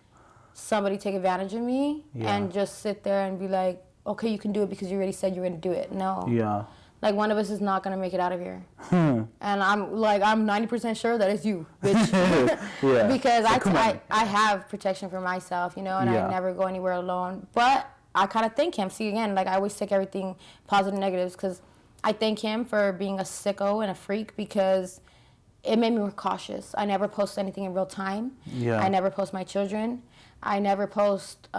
Speaker 2: somebody take advantage of me and just sit there and be like, okay, you can do it because you already said you were gonna do it. No.
Speaker 1: Yeah.
Speaker 2: Like, one of us is not gonna make it out of here. And I'm 90% sure that it's you, bitch.
Speaker 1: Yeah.
Speaker 2: Because I have protection for myself, you know, and I never go anywhere alone. But I kind of thank him. See, again, like, I always take everything positive and negatives, because I thank him for being a sicko and a freak, because it made me more cautious. I never post anything in real time.
Speaker 1: Yeah.
Speaker 2: I never post my children. I never post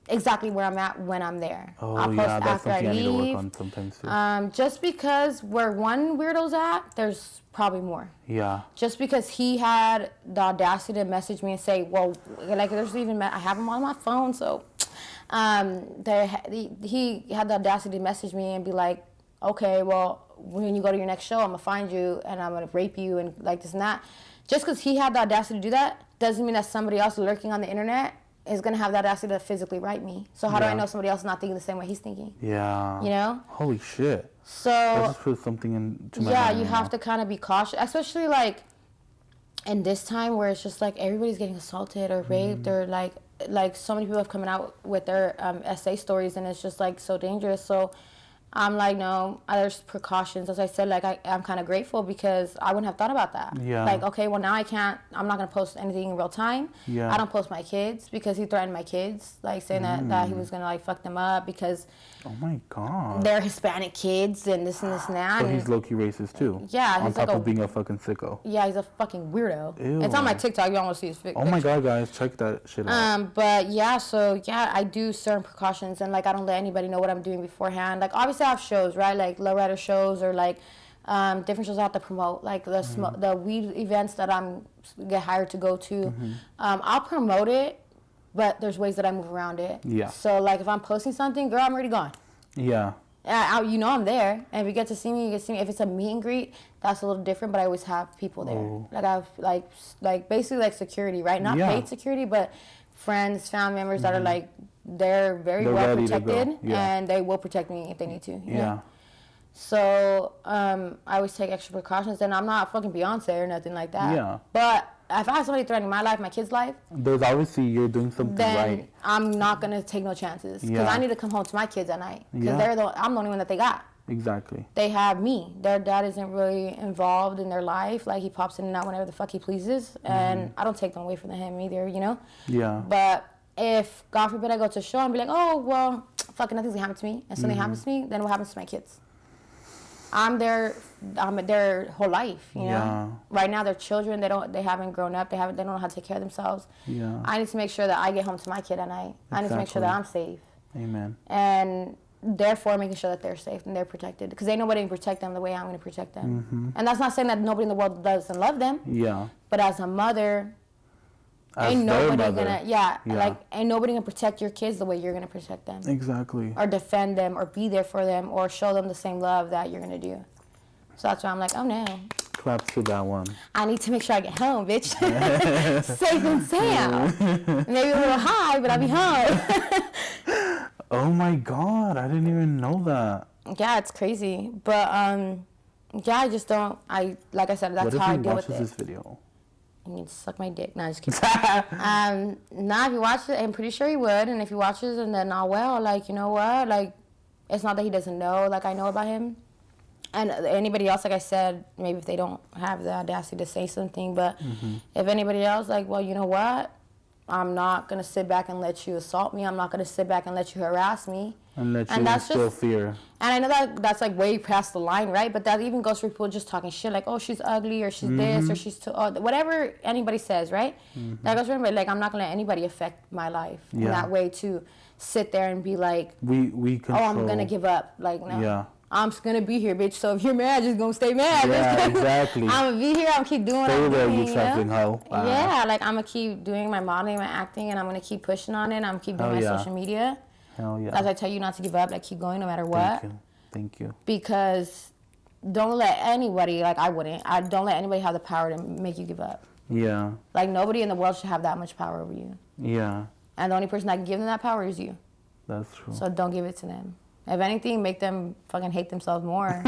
Speaker 2: exactly where I'm at when I'm there.
Speaker 1: Oh,
Speaker 2: I'll post
Speaker 1: yeah, that's
Speaker 2: after
Speaker 1: something I
Speaker 2: leave.
Speaker 1: need to work on sometimes too.
Speaker 2: Just because where one weirdo's at, there's probably more.
Speaker 1: Yeah.
Speaker 2: Just because he had the audacity to message me and say, well, like, there's even, I have him on my phone, so he had the audacity to message me and be like, okay, well, when you go to your next show, I'm going to find you and I'm going to rape you and like this and that. Just because he had the audacity to do that doesn't mean that somebody else lurking on the internet is going to have the audacity to physically write me. So how do I know somebody else is not thinking the same way he's thinking?
Speaker 1: Yeah.
Speaker 2: You know?
Speaker 1: Holy shit.
Speaker 2: So
Speaker 1: I just put something into my mind
Speaker 2: you have to kind of be cautious, especially like in this time where it's just like everybody's getting assaulted or raped or like so many people have coming out with their essay stories, and it's just like so dangerous. So I'm like, no, there's precautions. As I said, like, I'm kind of grateful because I wouldn't have thought about that.
Speaker 1: Yeah.
Speaker 2: Like, okay, well, now I'm not going to post anything in real time.
Speaker 1: Yeah.
Speaker 2: I don't post my kids because he threatened my kids, like, saying that he was going to, like, fuck them up because
Speaker 1: oh, my God.
Speaker 2: they're Hispanic kids and this and this and that.
Speaker 1: So he's low-key racist, too.
Speaker 2: Yeah.
Speaker 1: On top of being a fucking sicko.
Speaker 2: Yeah, he's a fucking weirdo.
Speaker 1: Ew.
Speaker 2: It's on my TikTok. You don't want to see his
Speaker 1: Oh, my God, guys. Check that shit out.
Speaker 2: But, yeah, so, yeah, I do certain precautions, and, like, I don't let anybody know what I'm doing beforehand. Like, obviously I have shows, right? Like lowrider shows or like different shows I have to promote, like the weed events that I'm get hired to go to. I'll promote it, but there's ways that I move around it.
Speaker 1: Yeah.
Speaker 2: So like if I'm posting something, girl, I'm already gone.
Speaker 1: Yeah.
Speaker 2: You know I'm there, and if you get to see me, you get to see me. If it's a meet and greet, that's a little different, but I always have people there.
Speaker 1: Oh.
Speaker 2: Like I have like basically like security, right? Not paid security, but friends, family members that are like they're very well protected, and they will protect me if they need to. You know? So I always take extra precautions, and I'm not fucking Beyonce or nothing like that. Yeah. But if I have somebody threatening my life, my kid's life,
Speaker 1: there's obviously you're doing something
Speaker 2: then
Speaker 1: right.
Speaker 2: I'm not gonna take no chances because I need to come home to my kids at night because I'm the only one that they got.
Speaker 1: Exactly.
Speaker 2: They have me. Their dad isn't really involved in their life. Like he pops in and out whenever the fuck he pleases, and I don't take them away from him either. You know. Yeah. But if God forbid I go to a show and be like, oh well, fucking nothing's gonna happen to me, and something happens to me, then what happens to my kids? I'm their whole life, you know. Yeah. Right now, they're children. They haven't grown up. They don't know how to take care of themselves. Yeah. I need to make sure that I get home to my kid at night. Exactly. I need to make sure that I'm safe. Amen. And therefore, making sure that they're safe and they're protected, because ain't nobody can protect them the way I'm going to protect them. And that's not saying that nobody in the world doesn't love them. Yeah. But as a mother, ain't nobody ain't nobody gonna protect your kids the way you're gonna protect them. Exactly. Or defend them, or be there for them, or show them the same love that you're gonna do. So that's why I'm like, oh no.
Speaker 1: Claps to that one.
Speaker 2: I need to make sure I get home, bitch. Safe and sound. Maybe a little high, but I'll be home.
Speaker 1: Oh my God, I didn't even know that.
Speaker 2: Yeah, it's crazy, but yeah, I just don't. Like I said, that's how I deal with it.
Speaker 1: What if he watches this video?
Speaker 2: You need to suck my dick. Nah, just kidding. If you watch it, I'm pretty sure he would. And if he watches and then, like, you know what? Like, it's not that he doesn't know. Like, I know about him. And anybody else, like I said, maybe if they don't have the audacity to say something. But if anybody else, like, well, you know what? I'm not going to sit back and let you assault me. I'm not going to sit back and let you harass me. And let you instill fear. And I know that's like way past the line, right? But that even goes for people just talking shit, like, oh, she's ugly, or she's this, or she's too, whatever anybody says, right? That goes for everybody. Like, I'm not going to let anybody affect my life in that way to sit there and be like, we control. Oh, I'm going to give up. Like, no. Yeah. I'm just going to be here, bitch. So if you're mad, just going to stay mad. Yeah, exactly. I'm going to be here. I'm going to keep doing what I'm doing. Stay there, you traveling hoe. Yeah, like, I'm going to keep doing my modeling, my acting, and I'm going to keep pushing on it. I'm going to keep doing my social media. Hell yeah. As I tell you not to give up, like, keep going no matter what.
Speaker 1: Thank you.
Speaker 2: Because don't let anybody, like I wouldn't, don't let anybody have the power to make you give up.
Speaker 1: Yeah.
Speaker 2: Like nobody in the world should have that much power over you.
Speaker 1: Yeah.
Speaker 2: And the only person that can give them that power is you.
Speaker 1: That's true.
Speaker 2: So don't give it to them. If anything, make them fucking hate themselves more.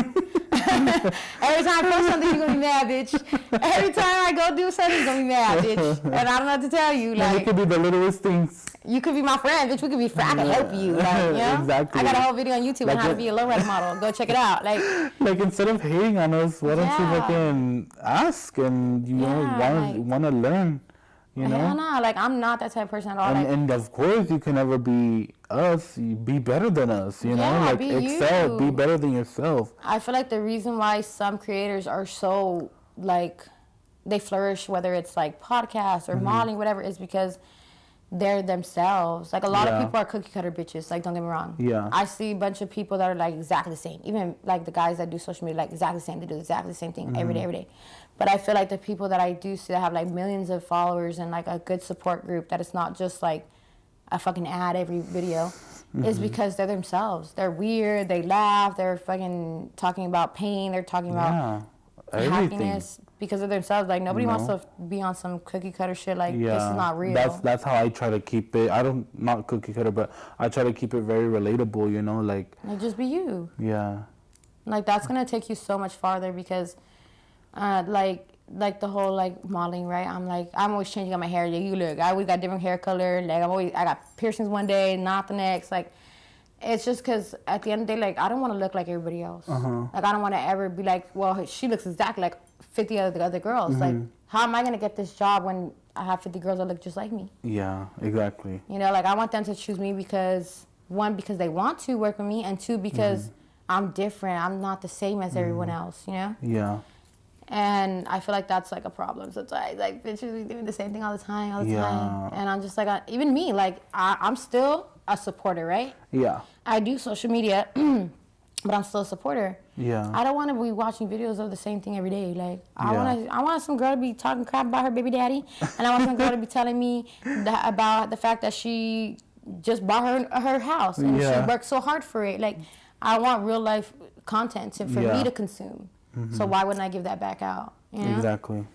Speaker 2: Every time I post something, you're gonna be mad, bitch. Every time I go do something, you're gonna be mad, bitch. And I don't know what to tell you. Like,
Speaker 1: it could be the littlest things.
Speaker 2: You could be my friend, bitch. We could be friends. I can help you. Like, you know?
Speaker 1: Exactly.
Speaker 2: I got a whole video on YouTube on how to be a lowrider model. Go check it out. Like
Speaker 1: instead of hating on us, why don't you fucking ask and want to learn? You know?
Speaker 2: Hell no. Like I'm not that type of person at all.
Speaker 1: And of course, you can never be us. You be better than us. You know, like excel, be better than yourself.
Speaker 2: I feel like the reason why some creators are so like they flourish, whether it's like podcasts or modeling, whatever, is because they're themselves. Like a lot of people are cookie cutter bitches. Like don't get me wrong.
Speaker 1: Yeah.
Speaker 2: I see a bunch of people that are like exactly the same. Even like the guys that do social media, like exactly the same. They do exactly the same thing every day. But I feel like the people that I do see that have like millions of followers and like a good support group, that it's not just like a fucking ad every video, is because they're themselves. They're weird. They laugh. They're fucking talking about pain. They're talking about happiness because of themselves. Like nobody wants to be on some cookie cutter shit. Like this is not real.
Speaker 1: That's how I try to keep it. Not cookie cutter, but I try to keep it very relatable. You know, like
Speaker 2: just be you.
Speaker 1: Yeah.
Speaker 2: Like that's gonna take you so much farther because. Like the whole like modeling, right? I'm always changing up my hair. You look, I always got different hair color. Like I got piercings one day, not the next. Like it's just because at the end of the day, like I don't want to look like everybody else. Like I don't want to ever be like, well, she looks exactly like 50 other girls. Like how am I gonna get this job when I have 50 girls that look just like me?
Speaker 1: Yeah, exactly.
Speaker 2: You know, like I want them to choose me because one, because they want to work with me, and two, because I'm different. I'm not the same as everyone else. You know?
Speaker 1: Yeah.
Speaker 2: And I feel like that's like a problem sometimes. Like bitches be doing the same thing all the time. And I'm just like, even me, like I'm still a supporter, right?
Speaker 1: Yeah.
Speaker 2: I do social media, but I'm still a supporter.
Speaker 1: Yeah.
Speaker 2: I don't want to be watching videos of the same thing every day. Like I want some girl to be talking crap about her baby daddy, and I want some girl to be telling me about the fact that she just bought her house and she worked so hard for it. Like I want real life content for me to consume. So why wouldn't I give that back out? You know?
Speaker 1: Exactly.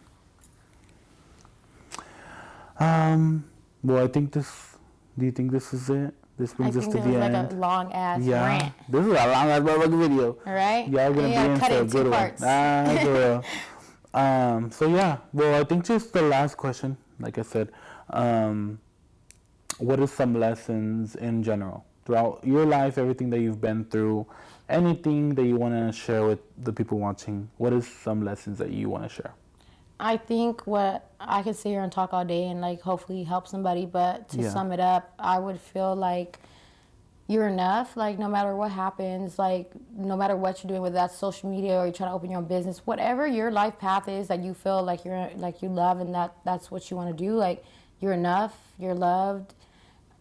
Speaker 1: Well, I think this. Do you think this is it? This brings us to the end.
Speaker 2: Like a long ass rant.
Speaker 1: This is a long ass video.
Speaker 2: All right.
Speaker 1: Yeah, we're gonna be
Speaker 2: cut
Speaker 1: into
Speaker 2: it
Speaker 1: a
Speaker 2: in
Speaker 1: good
Speaker 2: two
Speaker 1: one.
Speaker 2: parts.
Speaker 1: So yeah. Well, I think just the last question. Like I said, what are some lessons in general throughout your life, everything that you've been through? Anything that you want to share with the people watching? What is some lessons that you want to share?
Speaker 2: I think what I could sit here and talk all day and like hopefully help somebody, but to sum it up, I would feel like you're enough. Like no matter what happens, like no matter what you're doing, whether that's social media or you're trying to open your own business, whatever your life path is that you feel like you love and that's what you want to do. Like you're enough, you're loved,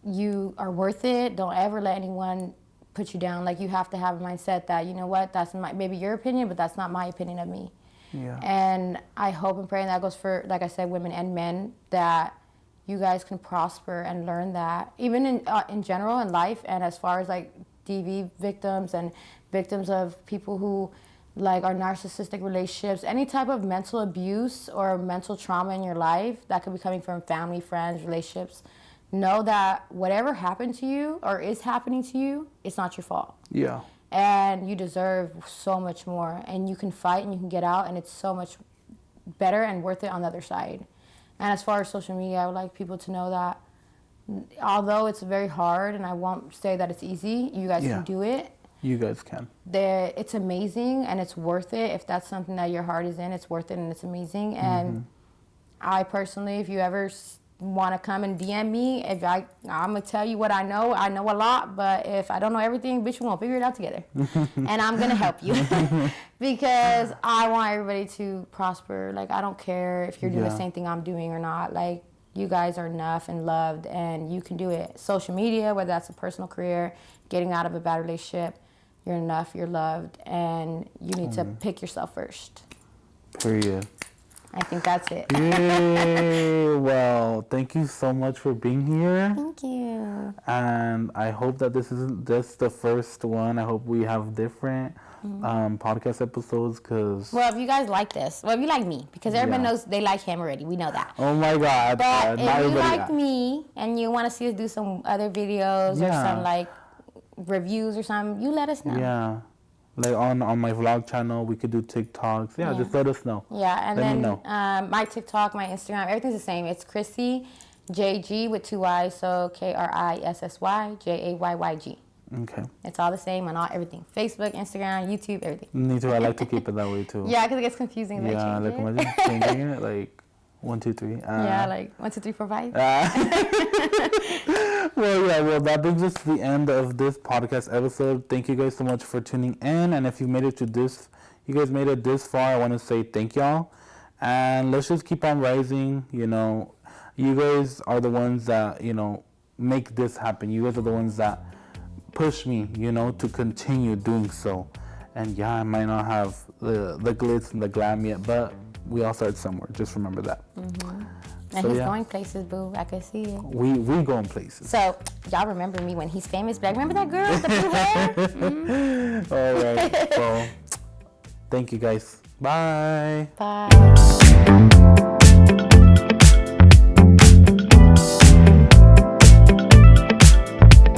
Speaker 2: you are worth it. Don't ever let anyone put you down. Like you have to have a mindset that, you know what, that's maybe your opinion, but that's not my opinion of me.
Speaker 1: Yeah.
Speaker 2: And I hope and pray, and that goes for, like I said, women and men, that you guys can prosper and learn that, even in general in life, and as far as like DV victims and victims of people who like are narcissistic relationships, any type of mental abuse or mental trauma in your life that could be coming from family, friends, relationships. Know that whatever happened to you or is happening to you, it's not your fault.
Speaker 1: Yeah.
Speaker 2: And you deserve so much more. And you can fight and you can get out, and it's so much better and worth it on the other side. And as far as social media, I would like people to know that although it's very hard, and I won't say that it's easy, you guys can do it.
Speaker 1: You guys can.
Speaker 2: It's amazing and it's worth it. If that's something that your heart is in, it's worth it and it's amazing. And I personally, if you ever want to come and DM me, if I'm gonna tell you what I know a lot, but if I don't know everything, bitch, we're gonna figure it out together. And I'm gonna help you because I want everybody to prosper. Like I don't care if you're doing the same thing I'm doing or not. Like you guys are enough and loved, and you can do it. Social media, whether that's a personal career, getting out of a bad relationship, you're enough, you're loved, and you need to pick yourself first.
Speaker 1: Period.
Speaker 2: I think that's it.
Speaker 1: Yay! Well, thank you so much for being here.
Speaker 2: Thank you.
Speaker 1: And I hope that this isn't just the first one. I hope we have different podcast episodes because.
Speaker 2: Well, if you guys like this, well, if you like me, because everybody knows they like him already. We know that.
Speaker 1: Oh my God!
Speaker 2: But if you like me and you want to see us do some other videos or some like reviews or something, you let us know.
Speaker 1: Yeah. Like on my vlog channel, we could do TikToks. Yeah, just let us know.
Speaker 2: Yeah, and
Speaker 1: let
Speaker 2: then
Speaker 1: me know.
Speaker 2: My TikTok, my Instagram, everything's the same. It's KrissyJayyG with 2 Y's, so KrissyJayyG.
Speaker 1: Okay.
Speaker 2: It's all the same on everything. Facebook, Instagram, YouTube, everything.
Speaker 1: Me too. I like to keep it that way too.
Speaker 2: Yeah, because it gets confusing.
Speaker 1: Yeah, like imagine changing it like 1, 2, 3.
Speaker 2: Yeah, like 1, 2, 3, 4, 5.
Speaker 1: Well, that brings us to the end of this podcast episode. Thank you guys so much for tuning in. And if you made it to this, you guys made it this far, I want to say thank y'all. And let's just keep on rising. You know, you guys are the ones that, you know, make this happen. You guys are the ones that push me, you know, to continue doing so. And yeah, I might not have the glitz and the glam yet, but we all start somewhere. Just remember that.
Speaker 2: And he's going places, boo. I can see it.
Speaker 1: We going places.
Speaker 2: So y'all remember me when he's famous. Like, remember that girl with the blue hair?
Speaker 1: All right. Well, thank you guys. Bye.
Speaker 2: Bye.